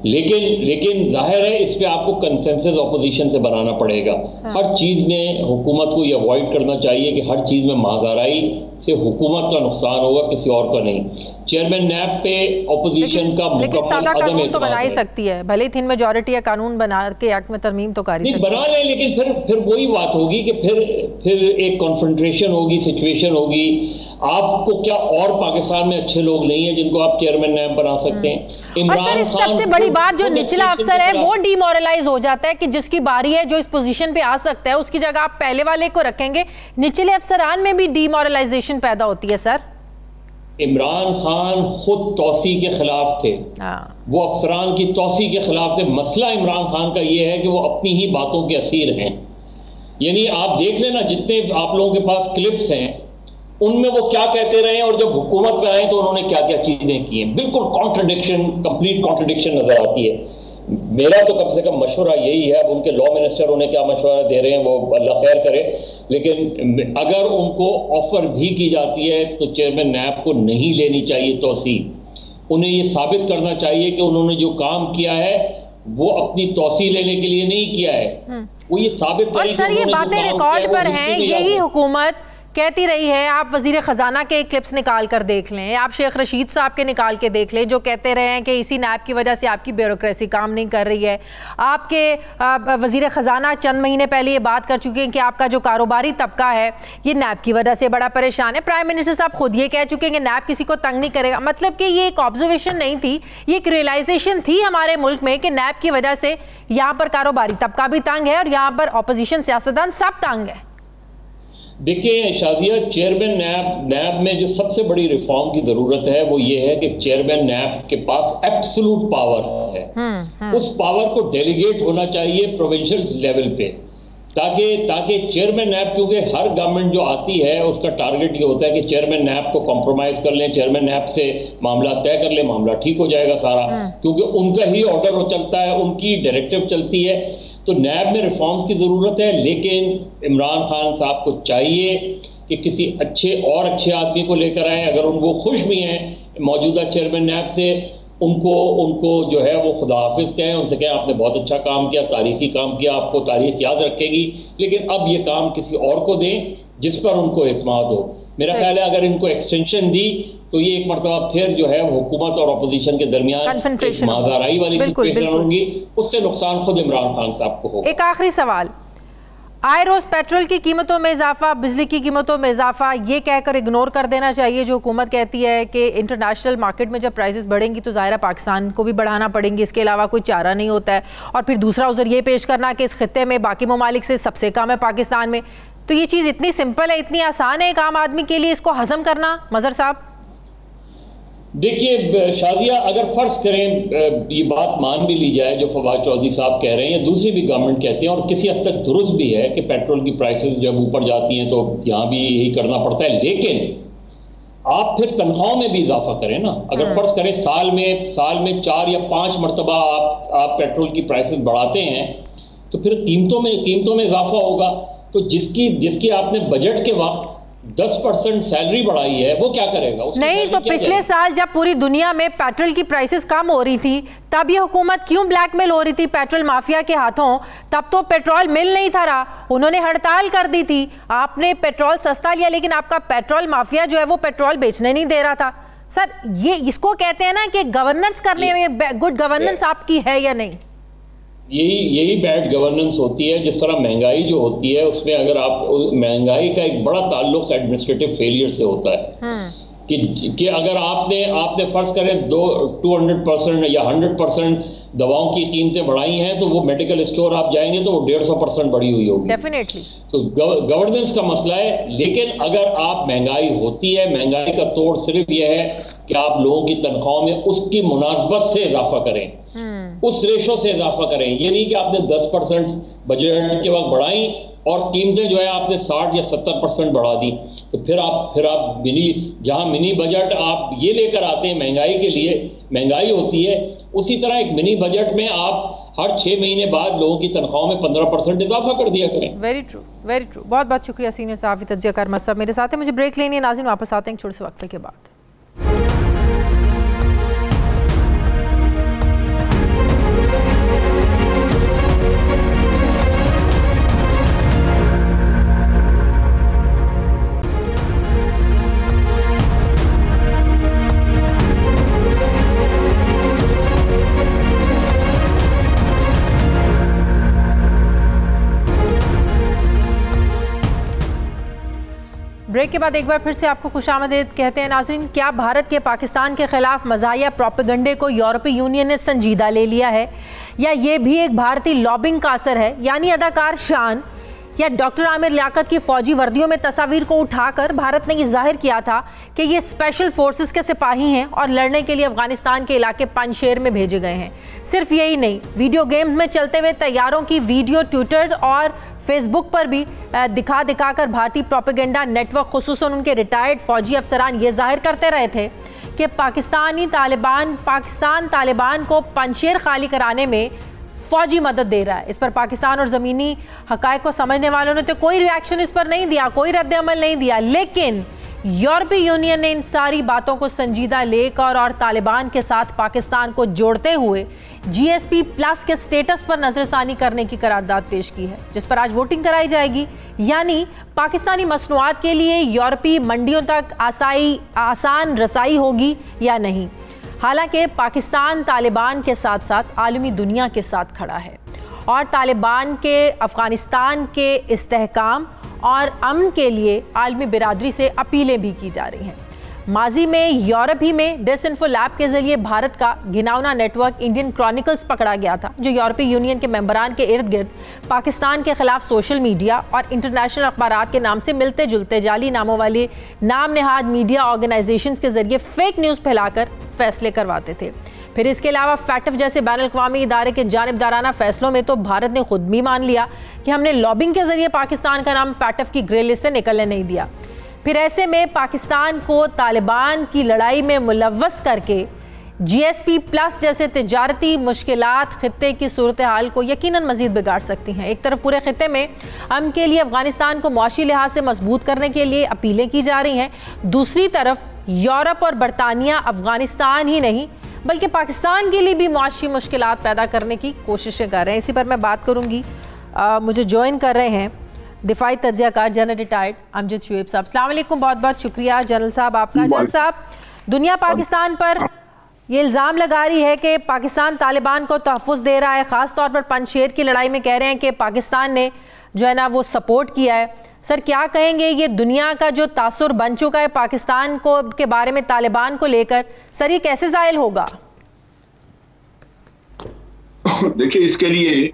लेकिन जाहिर है इस पे आपको कंसेंसस ऑपोजिशन से बनाना पड़ेगा। हर चीज़ में हुकूमत को ये अवॉइड करना चाहिए कि हर चीज़ में माज़ाराई से हुकूमत का नुकसान होगा, किसी और का नहीं। चेयरमैन नैब पे ऑपोजिशन का मुकम्मल कानून तो बना ही सकती है, भले ही थिन मेजॉरिटी या कानून बना के एक्ट में तरमीम तो कर बना लें, लेकिन फिर वही बात होगी कि फिर एक कॉन्फ्रंटेशन होगी, सिचुएशन होगी। आपको क्या और पाकिस्तान में अच्छे लोग नहीं है जिनको आप चेयरमैन नैब बना सकते हैं? इमरान खान सबसे बड़ी बात, जो निचला अफसर है वो डिमोरलाइज हो जाता है कि जिसकी बारी है, जो इस पोजीशन पे आ सकता है, उसकी जगह आप पहले वाले को रखेंगे। निचले अफसरान में भी डिमोरलाइजेशन पैदा होती है। सर इमरान खान खुद तौसी के खिलाफ थे, वो अफसरान की तौसी के खिलाफ थे। मसला इमरान खान का ये है कि वो अपनी ही बातों के असीर हैं। यानी आप देख लेना जितने आप लोगों के पास क्लिप्स हैं उनमें वो क्या कहते रहे और जब हुकूमत में आए तो उन्होंने क्या क्या चीजें की हैं। बिल्कुल कॉन्ट्रडिक्शन, कंप्लीट कॉन्ट्रडिक्शन नजर आती है। मेरा तो कम से कम मशवरा यही है, अब उनके लॉ मिनिस्टर उन्हें क्या मशवरा दे रहे हैं वो अल्लाह खैर करे, लेकिन अगर उनको ऑफर भी की जाती है तो चेयरमैन नैब को नहीं लेनी चाहिए तोसी। उन्हें ये साबित करना चाहिए कि उन्होंने जो काम किया है वो अपनी तोसी लेने के लिए नहीं किया है, वो ये साबित करें। और सर ये बातें रिकॉर्ड पर हैं, यही हुकूमत कहती रही है। आप वजीर ख़जाना के क्लिप्स निकाल कर देख लें, आप शेख रशीद साहब के निकाल के देख लें, जो कहते रहे हैं कि इसी नैब की वजह से आपकी ब्यूरोक्रेसी काम नहीं कर रही है। आपके वजीर ख़जाना चंद महीने पहले ये बात कर चुके हैं कि आपका जो कारोबारी तबका है ये नैब की वजह से बड़ा परेशान है। प्राइम मिनिस्टर साहब खुद ये कह चुके हैं कि नैब किसी को तंग नहीं करेगा। मतलब कि ये एक ऑब्जर्वेशन नहीं थी, ये एक रियलाइजेशन थी हमारे मुल्क में कि नैब की वजह से यहाँ पर कारोबारी तबका भी तंग है और यहाँ पर अपोजिशन सियासतदान सब तंग है। देखिए शाजिया, चेयरमैन नैब में जो सबसे बड़ी रिफॉर्म की जरूरत है वो ये है कि चेयरमैन नैब के पास एब्सोल्यूट पावर है। उस पावर को डेलीगेट होना चाहिए प्रोविंशियल लेवल पे, ताकि चेयरमैन नैब, क्योंकि हर गवर्नमेंट जो आती है उसका टारगेट ये होता है कि चेयरमैन नैब को कॉम्प्रोमाइज कर लें, चेयरमैन नैब से मामला तय कर ले, मामला ठीक हो जाएगा सारा, क्योंकि उनका ही ऑर्डर चलता है, उनकी डायरेक्टिव चलती है। तो नैब में रिफॉर्म्स की ज़रूरत है, लेकिन इमरान खान साहब को चाहिए कि किसी अच्छे आदमी को लेकर आए। अगर वो खुश भी हैं मौजूदा चेयरमैन नैब से, उनको जो है वो खुदा हाफिज कहें, उनसे कहें आपने बहुत अच्छा काम किया, तारीखी काम किया, आपको तारीख याद रखेगी, लेकिन अब ये काम किसी और को दें जिस पर उनको एतमाद हो। मेरा ख्याल है अगर इनको एक्सटेंशन दी तो ये एक मरतबा फिर जो है हुकूमत और अपोजिशन के दरमियान माजाराई वाली सिचुएशन होगी, उससे नुकसान खुद इमरान खान साहब को होगा। एक आखिरी सवाल, आए रोज पेट्रोल की कीमतों में इजाफा, बिजली की कीमतों में इजाफा, ये कहकर इग्नोर कर देना चाहिए जो हुकूमत कहती है कि इंटरनेशनल मार्केट में जब प्राइसेस बढ़ेंगी तो ज़ाहिर पाकिस्तान को भी बढ़ाना पड़ेंगे, इसके अलावा कोई चारा नहीं होता है। और फिर दूसरा उज़र ये पेश करना कि इस खित्ते में बाकी ममालिक से सबसे कम है पाकिस्तान में। तो ये चीज़ इतनी सिंपल है, इतनी आसान है एक आम आदमी के लिए इसको हजम करना। मज़हर साहब देखिए शाजिया, अगर फ़र्ज़ करें ये बात मान भी ली जाए जो फवाद चौधरी साहब कह रहे हैं या दूसरी भी गवर्नमेंट कहते हैं, और किसी हद तक दुरुस्त भी है कि पेट्रोल की प्राइसेस जब ऊपर जाती हैं तो यहाँ भी यही करना पड़ता है, लेकिन आप फिर तनख्वाहों में भी इजाफा करें ना। अगर फ़र्ज़ करें साल में 4 या 5 मरतबा आप पेट्रोल की प्राइसेस बढ़ाते हैं तो फिर कीमतों में इजाफा होगा। तो जिसकी आपने बजट के वक्त 10% सैलरी बढ़ाई है वो क्या करेगा? नहीं तो पिछले साल जब पूरी दुनिया में पेट्रोल की प्राइसेस कम हो रही थी तब ये हुकूमत क्यों ब्लैकमेल हो रही थी पेट्रोल माफिया के हाथों? तब तो पेट्रोल मिल नहीं था रहा, उन्होंने हड़ताल कर दी थी, आपने पेट्रोल सस्ता लिया, लेकिन आपका पेट्रोल माफिया जो है वो पेट्रोल बेचने नहीं दे रहा था। सर ये इसको कहते हैं ना कि गवर्नेंस करने में गुड गवर्नेंस आपकी है या नहीं? यही बैड गवर्नेंस होती है। जिस तरह महंगाई जो होती है उसमें अगर आप महंगाई का एक बड़ा ताल्लुक एडमिनिस्ट्रेटिव फेलियर से होता है कि अगर आपने फर्ज करें 200% या 100% दवाओं की कीमतें बढ़ाई हैं तो वो मेडिकल स्टोर आप जाएंगे तो वो 150% बढ़ी हुई होगी डेफिनेटली। तो गवर्नेंस का मसला है। लेकिन अगर आप महंगाई होती है, महंगाई का तोड़ सिर्फ यह है कि आप लोगों की तनख्वाहों में उसकी मुनासबत से इजाफा करें, उस रेशो से इजाफा करें। ये नहीं कि आपने 10% बजट के वक्त बढ़ाई और कीमतें जो है आपने 60 या 70% बढ़ा दी, तो फिर आप मिनी बजट आप ये लेकर आते हैं महंगाई के लिए, महंगाई होती है, उसी तरह एक मिनी बजट में आप हर 6 महीने बाद लोगों की तनख्वाहों में 15% इजाफा कर दिया करें। Very true, very true. बहुत बहुत शुक्रिया सीनियर सहाफ़ी तज्ज़िया कार मसद मेरे साथ है। मुझे ब्रेक लेनी है नाज़रीन, वापस आते हैं एक छोटे से वक्फे के बाद। ब्रेक के बाद एक बार फिर से आपको खुशामदीद कहते हैं नाज़रीन। क्या भारत के पाकिस्तान के खिलाफ मज़ाहिया प्रोपेगंडे को यूरोपीय यूनियन ने संजीदा ले लिया है, या ये भी एक भारतीय लॉबिंग का असर है? यानी अदाकार शान या डॉक्टर आमिर लियाकत की फौजी वर्दियों में तस्वीर को उठाकर भारत ने ये जाहिर किया था कि ये स्पेशल फोर्सेस के सिपाही हैं और लड़ने के लिए अफगानिस्तान के इलाके पंजशेर में भेजे गए हैं। सिर्फ यही नहीं, वीडियो गेम्स में चलते हुए तैयारों की वीडियो ट्विटर और फेसबुक पर भी दिखा कर भारतीय प्रोपेगेंडा नेटवर्क खुसूसन उनके रिटायर्ड फौजी अफसरान ये जाहिर करते रहे थे कि पाकिस्तान तालिबान को पंजशेर खाली कराने में फौजी मदद दे रहा है। इस पर पाकिस्तान और ज़मीनी हक़ाइक़ को समझने वालों ने तो कोई रिएक्शन इस पर नहीं दिया, कोई रद्द अमल नहीं दिया। लेकिन यूरोपीय यूनियन ने इन सारी बातों को संजीदा लेकर और तालिबान के साथ पाकिस्तान को जोड़ते हुए GSP+ के स्टेटस पर नजरसानी करने की करारदाद पेश की है, जिस पर आज वोटिंग कराई जाएगी। यानी पाकिस्तानी मसनूआत के लिए यूरोपीय मंडियों तक आसान रसाई होगी या नहीं। हालांकि पाकिस्तान तालिबान के साथ साथ आलमी दुनिया के साथ खड़ा है और तालिबान के अफगानिस्तान के इस्तेहकाम और अमन के लिए आलमी बिरादरी से अपीलें भी की जा रही हैं। माजी में यूरोप ही में डिसइंफो लैब के जरिए भारत का घिनौना नेटवर्क इंडियन क्रॉनिकल्स पकड़ा गया था, जो यूरोपीय यूनियन के मेंबरान के इर्द गिर्द पाकिस्तान के खिलाफ सोशल मीडिया और इंटरनेशनल अखबारात के नाम से मिलते जुलते जाली नामों वाले नाम नेहाद मीडिया ऑर्गेनाइजेशंस के जरिए फेक न्यूज़ फैलाकर फैसले करवाते थे। फिर इसके अलावा फैटफ जैसे बैनुल-अक़वामी इदारे के जानिबदाराना फैसलों में तो भारत ने खुद भी मान लिया कि हमने लॉबिंग के जरिए पाकिस्तान का नाम फैटफ की ग्रे लिस्ट से निकलने नहीं दिया। फिर ऐसे में पाकिस्तान को तालिबान की लड़ाई में मुलव्वस करके GSP+ जैसे तिजारती मुश्किलात खित्ते की सूरत हाल को यकीनन मजीद बिगाड़ सकती हैं। एक तरफ पूरे खित्ते में अमन के लिए अफगानिस्तान को मुआशी लिहाज से मजबूत करने के लिए अपीलें की जा रही हैं, दूसरी तरफ यूरोप और बरतानिया अफगानिस्तान ही नहीं बल्कि पाकिस्तान के लिए भी मुआशी मुश्किलात पैदा करने की कोशिशें कर रहे हैं। इसी पर मैं बात करूँगी। मुझे ज्वाइन कर रहे हैं दिफाई तज्ज़ियाकार जनरल रिटायर्ड अमजद शुएब साहब। अस्सलाम वालेकुम, बहुत बहुत शुक्रिया जनरल साहब आपका। जनरल साहब, दुनिया पाकिस्तान पर ये इल्ज़ाम लगा रही है कि पाकिस्तान तालिबान को तहफ़्फ़ुज़ दे रहा है, ख़ास तौर पर पंजशेर की लड़ाई में कह रहे हैं कि पाकिस्तान ने जो है ना वो सपोर्ट किया है। सर, क्या कहेंगे, ये दुनिया का जो तासुर बन चुका है पाकिस्तान को के बारे में तालिबान को लेकर, सर ये कैसे ज़ायल होगा? देखिए, इसके लिए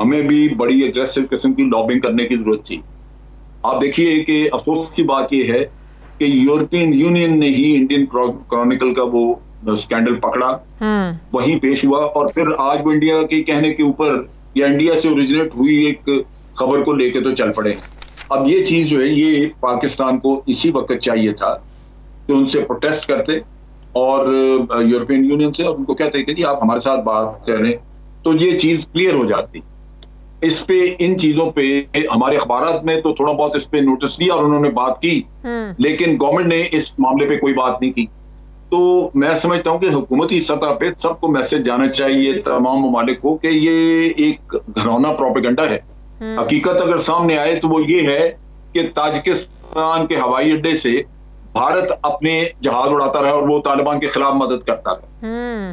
हमें भी बड़ी एग्रेसिव किस्म की लॉबिंग करने की जरूरत थी। आप देखिए कि अफसोस की बात यह है कि यूरोपियन यूनियन ने ही इंडियन क्रॉनिकल का वो स्कैंडल पकड़ा, वहीं पेश हुआ और फिर आज वो इंडिया के कहने के ऊपर या इंडिया से ओरिजिनेट हुई एक खबर को लेके तो चल पड़े। अब ये चीज जो है ये पाकिस्तान को इसी वक्त चाहिए था कि उनसे प्रोटेस्ट करते और यूरोपियन यूनियन से और उनको कहते कि जी आप हमारे साथ बात करें, तो ये चीज क्लियर हो जाती। इस पे इन चीजों पे हमारे अखबारात में तो थोड़ा बहुत इस पे नोटिस दिया और उन्होंने बात की, लेकिन गवर्नमेंट ने इस मामले पे कोई बात नहीं की। तो मैं समझता हूं कि हुकूमती सतह पे सबको मैसेज जाना चाहिए तमाम ममालिक को कि ये एक घरौना प्रोपेगेंडा है। हकीकत अगर सामने आए तो वो ये है कि ताजिकिस्तान के हवाई अड्डे से भारत अपने जहाज उड़ाता रहा और वो तालिबान के खिलाफ मदद करता रहा।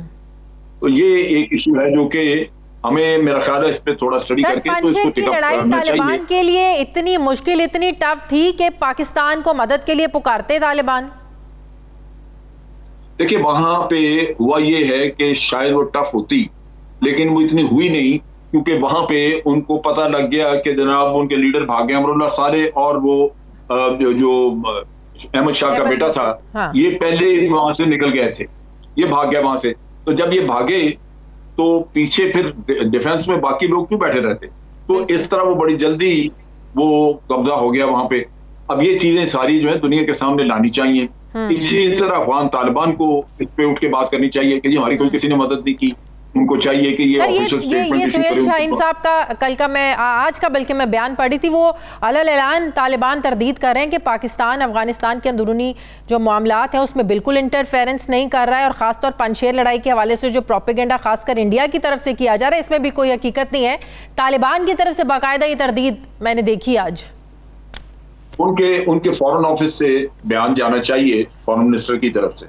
तो ये एक इशू है जो कि हमें, मेरा ख्याल है, इस पे थोड़ा स्टडी करके तो इसको टिक अप करना चाहिए। तालिबान के लिए इतनी मुश्किल, इतनी टफ थी कि पाकिस्तान को मदद के लिए पुकारते तालिबान। देखिए, वहां पे हुआ ये है कि शायद वो टफ होती लेकिन वो इतनी हुई नहीं, क्योंकि वहां पे उनको पता लग गया कि जनाब उनके लीडर भाग गए, अमरुल्लाह साले और वो जो अहमद शाह का बेटा था, हाँ। ये पहले वहां से निकल गए थे, ये भाग गया वहां से। तो जब ये भागे तो पीछे फिर डिफेंस में बाकी लोग क्यों बैठे रहते? तो इस तरह वो बड़ी जल्दी वो कब्जा हो गया वहां पे। अब ये चीजें सारी जो है दुनिया के सामने लानी चाहिए। इसी तरह अफगान तालिबान को इस पे उठ के बात करनी चाहिए कि हमारी कोई किसी ने मदद नहीं की, उनको चाहिए कि ये ऑफिशियल स्टेटमेंट इशू करें। शाहीन साहब का कल का मैं आज का बल्कि मैं बयान पढ़ी थी, वो अलल ऐलान तालिबान तरदीद कर रहे हैं कि पाकिस्तान अफगानिस्तान के अंदरूनी जो मामलात हैं उसमें बिल्कुल इंटरफेरेंस नहीं कर रहा है और खासतौर पंजशेर लड़ाई के हवाले से जो प्रोपेगेंडा खासकर इंडिया की तरफ से किया जा रहा है इसमें भी कोई हकीकत नहीं है। तालिबान की तरफ से बाकायदा ये तरदीद मैंने देखी आज। उनके फॉरेन ऑफिस से बयान जाना चाहिए, फॉरेन मिनिस्टर की तरफ से,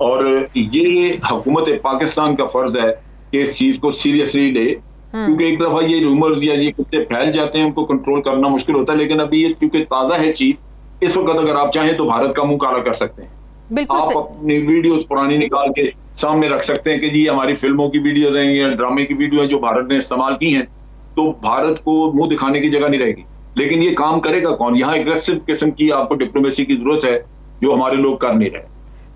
और ये हुकूमत पाकिस्तान का फर्ज है कि इस चीज को सीरियसली ले, क्योंकि एक दफा ये रूमर्स या ये कुत्ते फैल जाते हैं, उनको कंट्रोल करना मुश्किल होता है। लेकिन अभी ये क्योंकि ताजा है चीज, इस वक्त अगर आप चाहें तो भारत का मुंह काला कर सकते हैं। आप अपनी वीडियोस पुरानी निकाल के सामने रख सकते हैं कि जी हमारी फिल्मों की वीडियोज हैं या ड्रामे की वीडियो है जो भारत ने इस्तेमाल की हैं, तो भारत को मुंह दिखाने की जगह नहीं रहेगी। लेकिन ये काम करेगा कौन? यहाँ एग्रेसिव किस्म की आपको डिप्लोमेसी की जरूरत है जो हमारे लोग कर नहीं रहे।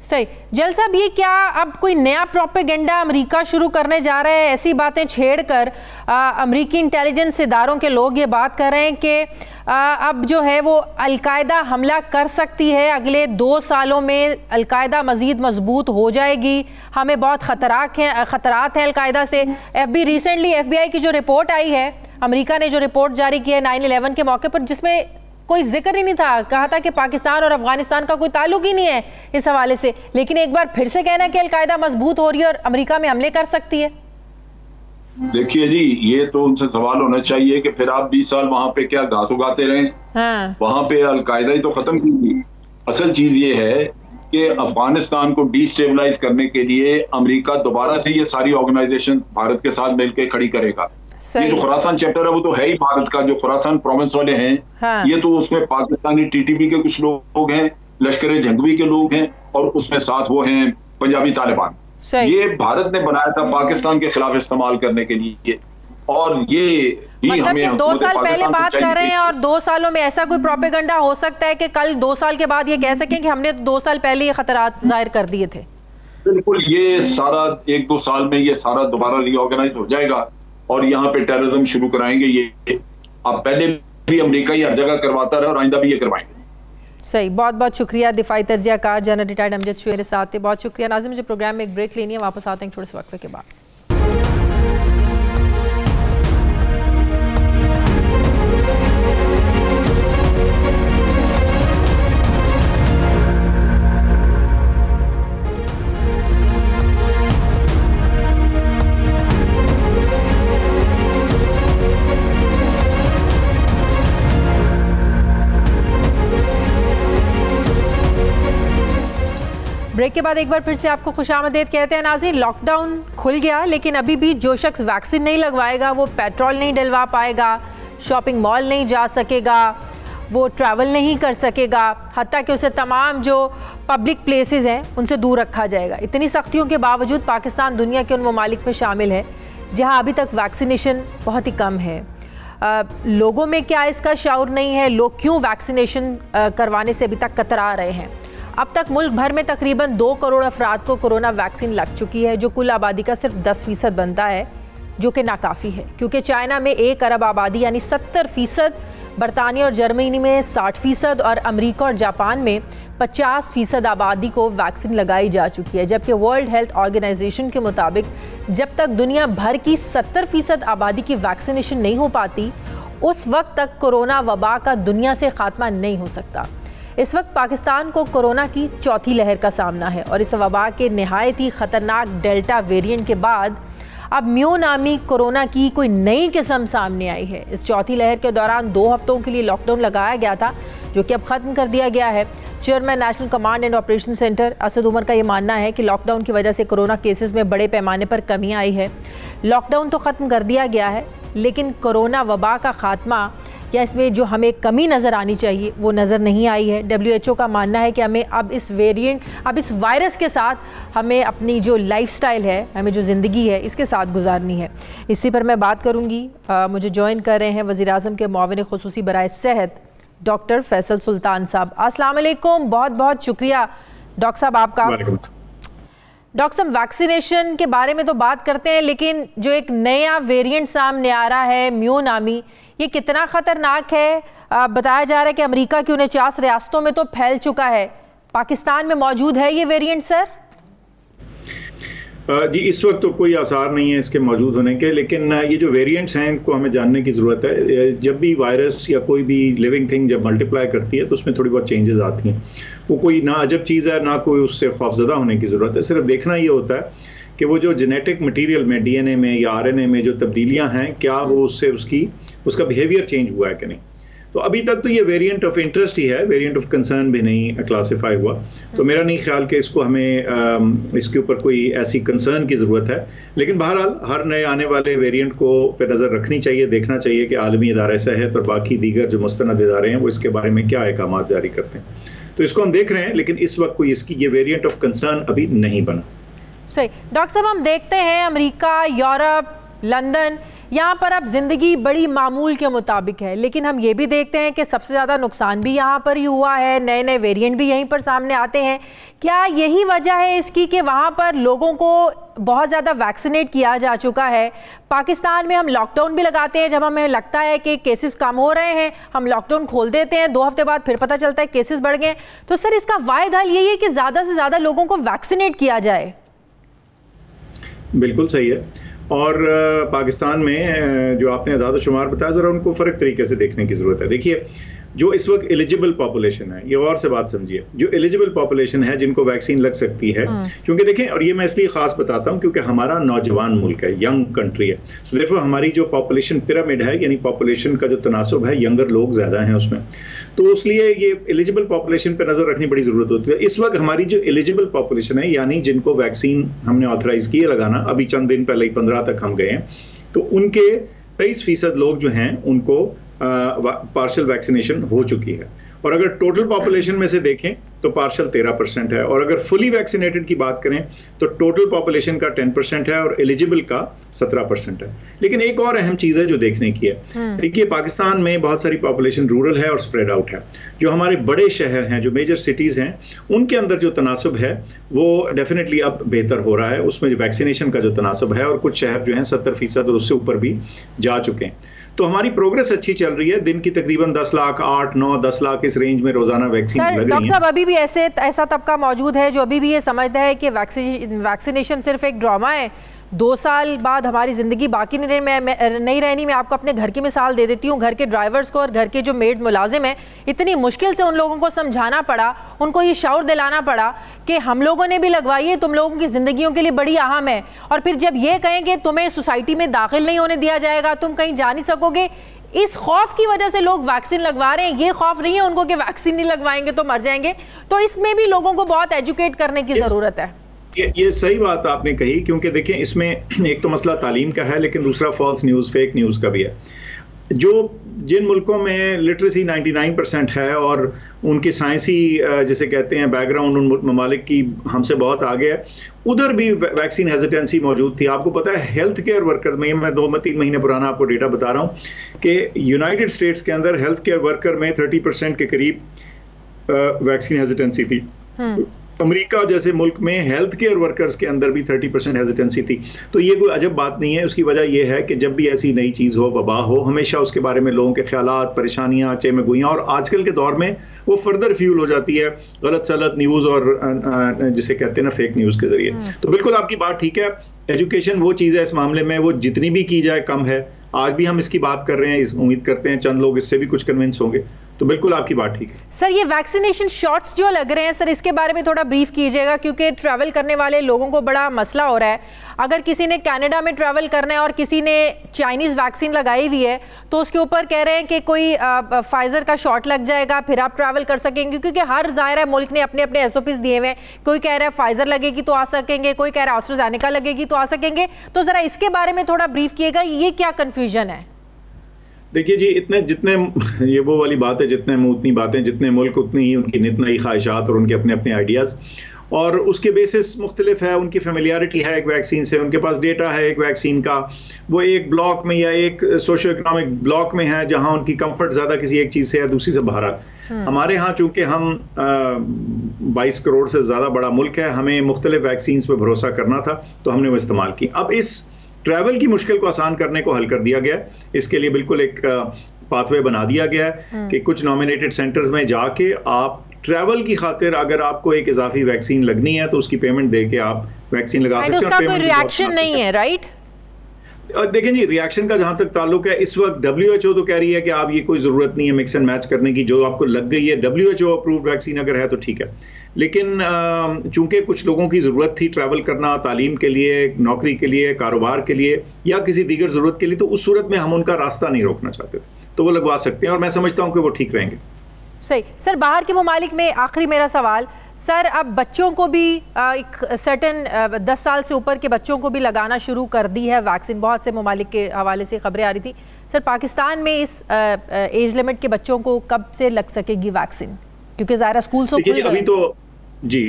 सही। जल साहब, ये क्या अब कोई नया प्रोपेगेंडा अमेरिका शुरू करने जा रहा है? ऐसी बातें छेड़कर अमेरिकी इंटेलिजेंस इदारों के लोग ये बात कर रहे हैं कि अब जो है वो अलकायदा हमला कर सकती है, अगले 2 सालों में अलकायदा मज़ीद मजबूत हो जाएगी, हमें बहुत खतरात हैं अलकायदा से। रिसेंटली FBI की जो रिपोर्ट आई है, अमेरिका ने जो रिपोर्ट जारी की है 9/11 के मौके पर, जिसमें कोई जिक्र ही नहीं था, कहा था कि पाकिस्तान और अफगानिस्तान का कोई ताल्लुक ही नहीं है इस हवाले से, लेकिन एक बार फिर से कहना है कि अलकायदा मजबूत हो रही है और अमेरिका में हमले कर सकती है। देखिए जी, ये तो उनसे सवाल होना चाहिए कि फिर आप 20 साल वहां पे क्या घास उगाते रहे? हाँ। वहां पे अलकायदा ही तो खत्म की थी। असल चीज ये है कि अफगानिस्तान को डिस्टेबलाइज करने के लिए अमेरिका दोबारा से ये सारी ऑर्गेनाइजेशन भारत के साथ मिलकर खड़ी करेगा। ये जो खुरासान चैप्टर है वो तो है ही भारत का, जो खुरासान प्रोविंस वाले हैं। हाँ। ये तो उसमें पाकिस्तानी TTP के कुछ लोग हैं, लश्कर जंगवी के लोग हैं, और उसमें साथ वो हैं पंजाबी तालिबान। ये भारत ने बनाया था पाकिस्तान के खिलाफ इस्तेमाल करने के लिए, और ये ही मतलब हमें 2 साल पहले बात कर रहे हैं और 2 सालों में ऐसा कोई प्रोपेगेंडा हो सकता है कि कल 2 साल के बाद ये कह सकें कि हमने 2 साल पहले ये खतरात जाहिर कर दिए थे? बिल्कुल, ये सारा 1-2 साल में ये सारा दोबारा रीऑर्गेनाइज हो जाएगा और यहाँ पे टेररिज्म शुरू कराएंगे। ये अब पहले भी अमेरिका ही हर जगह करवाता रहा और आइंदा भी ये करवाएंगे। सही, बहुत बहुत शुक्रिया। दिफाई तज्जियाकार जनरल रिटायर्ड अमजद शुह मेरे साथ थे, बहुत शुक्रिया। नाज़रीन, मुझे प्रोग्राम में एक ब्रेक लेनी है, वापस आते हैं छोटे से वक्फे के बाद। ब्रेक के बाद एक बार फिर से आपको खुशामदीद कहते हैं। नाज़रीन, लॉकडाउन खुल गया, लेकिन अभी भी जो शख्स वैक्सीन नहीं लगवाएगा वो पेट्रोल नहीं डलवा पाएगा, शॉपिंग मॉल नहीं जा सकेगा, वो ट्रैवल नहीं कर सकेगा, हत्ता कि उसे तमाम जो पब्लिक प्लेसेस हैं उनसे दूर रखा जाएगा। इतनी सख्तियों के बावजूद पाकिस्तान दुनिया के उन ममालिक में शामिल है जहाँ अभी तक वैक्सीनेशन बहुत ही कम है। लोगों में क्या इसका शऊर नहीं है? लोग क्यों वैक्सीनेशन करवाने से अभी तक कतरा रहे हैं? अब तक मुल्क भर में तकरीबन 2 करोड़ अफराद को कोरोना वैक्सीन लग चुकी है, जो कुल आबादी का सिर्फ 10% बनता है, जो कि नाकाफ़ी है, क्योंकि चाइना में 1 अरब आबादी यानी 70%, बरतानिया और जर्मनी में 60% और अमेरिका और जापान में 50% आबादी को वैक्सीन लगाई जा चुकी है। जबकि वर्ल्ड हेल्थ ऑर्गेनाइजेशन के मुताबिक जब तक दुनिया भर की 70% आबादी की वैक्सीनेशन नहीं हो पाती, उस वक्त तक कोरोना वबा का दुनिया से खात्मा नहीं हो सकता। इस वक्त पाकिस्तान को कोरोना की चौथी लहर का सामना है और इस वबा के नहायत ही ख़तरनाक डेल्टा वेरिएंट के बाद अब म्यू नामी कोरोना की कोई नई किस्म सामने आई है। इस चौथी लहर के दौरान 2 हफ्तों के लिए लॉकडाउन लगाया गया था, जो कि अब ख़त्म कर दिया गया है। Chairman national command and operation centre Asad Umar का ये मानना है कि लॉकडाउन की वजह से कोरोना केसेस में बड़े पैमाने पर कमी आई है। लॉकडाउन तो ख़त्म कर दिया गया है, लेकिन कोरोना वबा का ख़ात्मा या इसमें जो हमें कमी नज़र आनी चाहिए वो नज़र नहीं आई है। WHO का मानना है कि हमें अब इस वायरस के साथ हमें अपनी जो लाइफस्टाइल है, हमें जो ज़िंदगी है, इसके साथ गुजारनी है। इसी पर मैं बात करूँगी। मुझे ज्वाइन कर रहे हैं वज़ीर-ए-आज़म के मुआविन खुसूसी बराए सेहत डॉक्टर फैसल सुल्तान साहब। अस्सलाम वालेकुम, बहुत बहुत शुक्रिया डॉक्टर साहब आपका। डॉक्टर साहब, वैक्सीनेशन के बारे में तो बात करते हैं, लेकिन जो एक नया वेरिएंट सामने आ रहा है म्यू नामी, ये कितना ख़तरनाक है? बताया जा रहा है कि अमेरिका की 49 रियासतों में तो फैल चुका है। पाकिस्तान में मौजूद है ये वेरिएंट सर? जी, इस वक्त तो कोई आसार नहीं है इसके मौजूद होने के, लेकिन ये जो वेरिएंट्स हैं इनको हमें जानने की ज़रूरत है। जब भी वायरस या कोई भी लिविंग थिंग जब मल्टीप्लाई करती है तो उसमें थोड़ी बहुत चेंजेस आती हैं। वो कोई ना अजब चीज़ है, ना कोई उससे खौफज़दा होने की ज़रूरत है। सिर्फ देखना ये होता है कि वो जो जेनेटिक मटीरियल में, DNA में या RNA में जो तब्दीलियाँ हैं, क्या वो उससे उसका बिहेवियर चेंज हुआ है कि नहीं। तो अभी तक तो ये वेरिएंट ऑफ इंटरेस्ट ही है, वेरिएंट ऑफ कंसर्न भी नहीं क्लासिफाई हुआ। तो मेरा नहीं ख्याल कि इसको हमें इसके ऊपर कोई ऐसी कंसर्न की ज़रूरत है। लेकिन बहरहाल हर नए आने वाले वेरिएंट को पे नज़र रखनी चाहिए, देखना चाहिए कि आलमी इदारे सेहत और बाकी दीगर जो मुस्तनद इदारे हैं वो इसके बारे में क्या अहकाम जारी करते हैं। तो इसको हम देख रहे हैं, लेकिन इस वक्त कोई इसकी ये वेरिएंट ऑफ कंसर्न अभी नहीं बना। सही। डॉक्टर साहब, हम देखते हैं अमेरिका, यूरोप, लंदन, यहाँ पर अब जिंदगी बड़ी मामूल के मुताबिक है, लेकिन हम ये भी देखते हैं कि सबसे ज़्यादा नुकसान भी यहाँ पर ही हुआ है, नए नए वेरिएंट भी यहीं पर सामने आते हैं। क्या यही वजह है इसकी कि वहाँ पर लोगों को बहुत ज़्यादा वैक्सीनेट किया जा चुका है? पाकिस्तान में हम लॉकडाउन भी लगाते हैं, जब हमें लगता है कि केसेस कम हो रहे हैं हम लॉकडाउन खोल देते हैं, 2 हफ्ते बाद फिर पता चलता है केसेस बढ़ गए। तो सर इसका वाहिद हल यही है कि ज़्यादा से ज़्यादा लोगों को वैक्सीनेट किया जाए। बिल्कुल सही है। और पाकिस्तान में जो आपने अदाद शुमार बताया, ज़रा उनको फ़र्क तरीके से देखने की ज़रूरत है। देखिए, जो इस वक्त एलिजिबल पॉपुलेशन है, ये और से बात समझिए, जो एलिजिबल पॉपुलेशन है जिनको वैक्सीन लग सकती है, क्योंकि देखें, और ये मैं इसलिए खास बताता हूँ क्योंकि हमारा नौजवान मुल्क है, यंग कंट्री है, सो देखो हमारी जो पॉपुलेशन पिरामिड है, यानी पॉपुलेशन का जो तनासुब है, यंगर लोग ज़्यादा हैं उसमें, तो इसलिए ये एलिजिबल पॉपुलेशन पर नज़र रखनी बड़ी ज़रूरत होती है। इस वक्त हमारी जो एलिजिबल पॉपुलेशन है, यानी जिनको वैक्सीन हमने ऑथराइज़ किए लगाना, अभी चंद दिन पहले 15 तक हम गए हैं, तो उनके 23% लोग जो हैं उनको पार्शियल वैक्सीनेशन हो चुकी है। और अगर टोटल पॉपुलेशन में से देखें तो पार्शियल 13% है, और अगर फुली वैक्सीनेटेड की बात करें तो टोटल पॉपुलेशन का 10% है और एलिजिबल का 17% है। लेकिन एक और अहम चीज़ है जो देखने की है। देखिए, पाकिस्तान में बहुत सारी पॉपुलेशन रूरल है और स्प्रेड आउट है। जो हमारे बड़े शहर हैं, जो मेजर सिटीज़ हैं, उनके अंदर जो तनासुब है वो डेफिनेटली अब बेहतर हो रहा है, उसमें जो वैक्सीनेशन का जो तनासुब है, और कुछ शहर जो हैं 70% और उससे ऊपर भी जा चुके हैं। तो हमारी प्रोग्रेस अच्छी चल रही है। दिन की तकरीबन 10 लाख, 8, 9, 10 लाख इस रेंज में रोजाना वैक्सीन लग रही हैं। डॉक्टर साहब, अभी भी ऐसा तबका मौजूद है जो अभी भी ये समझता है कि वैक्सीनेशन सिर्फ एक ड्रामा है, 2 साल बाद हमारी ज़िंदगी बाकी नहीं रहनी। मैं आपको अपने घर की मिसाल दे देती हूँ। घर के ड्राइवर्स को और घर के जो मेड मुलाजिम हैं, इतनी मुश्किल से उन लोगों को समझाना पड़ा, उनको ये शऊर दिलाना पड़ा कि हम लोगों ने भी लगवाई है, तुम लोगों की ज़िंदगियों के लिए बड़ी अहम है। और फिर जब ये कहें कि तुम्हें सोसाइटी में दाखिल नहीं होने दिया जाएगा, तुम कहीं जा नहीं सकोगे, इस खौफ की वजह से लोग वैक्सीन लगवा रहे हैं। ये खौफ नहीं है उनको कि वैक्सीन नहीं लगवाएंगे तो मर जाएंगे। तो इसमें भी लोगों को बहुत एजुकेट करने की ज़रूरत है। ये सही बात आपने कही, क्योंकि देखें, इसमें एक तो मसला तालीम का है, लेकिन दूसरा फॉल्स न्यूज़, फेक न्यूज़ का भी है। जिन मुल्कों में लिटरेसी 99% है और उनकी साइंसी जिसे कहते हैं बैकग्राउंड उन ममालिक की हमसे बहुत आगे है, उधर भी वैक्सीन हेजिटेंसी मौजूद थी। आपको पता है, हेल्थ केयर वर्कर में, मैं 2-3 महीने पुराना आपको डेटा बता रहा हूँ कि यूनाइटेड स्टेट्स के अंदर हेल्थ केयर वर्कर में 30% के करीब वैक्सीन हेजिटेंसी थी। अमेरिका जैसे मुल्क में हेल्थ केयर वर्कर्स के अंदर भी 30% हेजिटेंसी थी। तो ये कोई अजब बात नहीं है। उसकी वजह यह है कि जब भी ऐसी नई चीज़ हो, वबा हो, हमेशा उसके बारे में लोगों के ख्यालात, परेशानियाँ, चेमगोइयाँ, और आजकल के दौर में वो फर्दर फ्यूल हो जाती है गलत सलत न्यूज़ और जिसे कहते हैं ना फेक न्यूज़ के जरिए। तो बिल्कुल आपकी बात ठीक है। एजुकेशन वो चीज़ है इस मामले में, वो जितनी भी की जाए कम है। आज भी हम इसकी बात कर रहे हैं, उम्मीद करते हैं चंद लोग इससे भी कुछ कन्विंस होंगे। तो बिल्कुल आपकी बात ठीक है। सर, ये वैक्सीनेशन शॉट्स जो लग रहे हैं, सर इसके बारे में थोड़ा ब्रीफ कीजिएगा, क्योंकि ट्रैवल करने वाले लोगों को बड़ा मसला हो रहा है। अगर किसी ने कनाडा में ट्रैवल करना है और किसी ने चाइनीज़ वैक्सीन लगाई हुई है, तो उसके ऊपर कह रहे हैं कि कोई फाइजर का शॉट लग जाएगा, फिर आप ट्रैवल कर सकेंगे, क्योंकि हर ज़ाहिर मुल्क ने अपने अपने SOPs दिए हुए हैं। कोई कह रहा है फाइजर लगेगी तो आ सकेंगे, कोई कह रहा है एस्ट्राजेनेका लगेगी तो आ सकेंगे। तो ज़रा इसके बारे में थोड़ा ब्रीफ किएगा, ये क्या कन्फ्यूजन है? देखिए जी, जितने ये वो वाली बात है, जितने मुंह उतनी बातें, जितने मुल्क उतनी ही उनकी नित नई ख्वाहिशात और उनके अपने अपने आइडियाज़, और उसके बेसिस मुख्तलिफ है। उनकी फेमिलियरिटी है एक वैक्सीन से, उनके पास डेटा है एक वैक्सीन का, वो एक ब्लॉक में या एक सोशो इकोनॉमिक ब्लॉक में है जहां उनकी कंफर्ट ज़्यादा किसी एक चीज़ से है, दूसरी से बाहर। हमारे यहाँ चूँकि हम 22 करोड़ से ज़्यादा बड़ा मुल्क है, हमें मुख्तलिफ वैक्सीन पर भरोसा करना था, तो हमने वो इस्तेमाल की। अब इस ट्रैवल की मुश्किल को आसान करने को हल कर दिया गया। इसके लिए बिल्कुल एक पाथवे बना दिया गया है कि कुछ नॉमिनेटेड सेंटर्स में जाके आप ट्रैवल की खातिर अगर आपको एक इजाफी वैक्सीन लगनी है तो उसकी पेमेंट दे के आप वैक्सीन लगा सकते हैं। उसका कोई रिएक्शन नहीं है, राइट? देखें जी, रिएक्शन का जहां तक ताल्लुक है, इस वक्त WHO तो कह रही है कि आप ये कोई ज़रूरत नहीं है मिक्स एंड मैच करने की, जो आपको लग गई है WHO अप्रूव्ड वैक्सीन अगर है तो ठीक है। लेकिन चूंकि कुछ लोगों की ज़रूरत थी ट्रैवल करना, तालीम के लिए, नौकरी के लिए, कारोबार के लिए या किसी दीगर ज़रूरत के लिए, तो उस सूरत में हम उनका रास्ता नहीं रोकना चाहते, तो वो लगवा सकते हैं और मैं समझता हूँ कि वो ठीक रहेंगे। सही। सर, बाहर के ममालिक में आखिरी मेरा सवाल, सर अब बच्चों को भी एक सर्टन 10 साल से ऊपर के बच्चों को भी लगाना शुरू कर दी है वैक्सीन, बहुत से ममालिक के हवाले से खबरें आ रही थी। सर, पाकिस्तान में इस एज लिमिट के बच्चों को कब से लग सकेगी वैक्सीन? क्योंकि ज़ाहिर स्कूल से अभी तो जी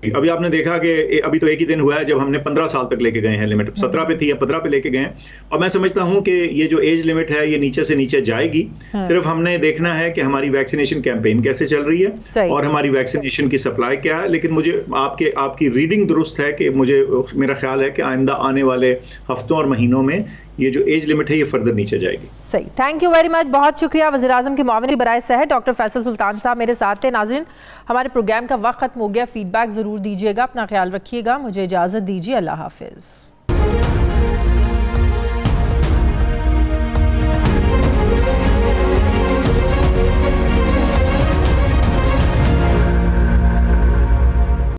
अभी आपने देखा कि अभी तो एक ही दिन हुआ है जब हमने 15 साल तक लेके गए हैं लिमिट, 17 पे थी या 15 पे लेके गए हैं। और मैं समझता हूं कि ये जो एज लिमिट है ये नीचे से नीचे जाएगी। सिर्फ हमने देखना है कि हमारी वैक्सीनेशन कैंपेन कैसे चल रही है और हमारी वैक्सीनेशन की सप्लाई क्या है। लेकिन मुझे आपकी रीडिंग दुरुस्त है कि मेरा ख्याल है कि आइंदा आने वाले हफ्तों और महीनों में ये जो एज लिमिट है ये फर्दर नीचे जाएगी। सही, थैंक यू वेरी मच। बहुत शुक्रिया वज़ीर आज़म के मुआविन बराए सेहत डॉक्टर फैसल सुल्तान साहब मेरे साथ थे। नाज़रीन, हमारे प्रोग्राम का वक्त खत्म हो गया। फीडबैक ज़रूर दीजिएगा, अपना ख्याल रखिएगा। मुझे इजाज़त दीजिए, अल्लाह हाफिज़।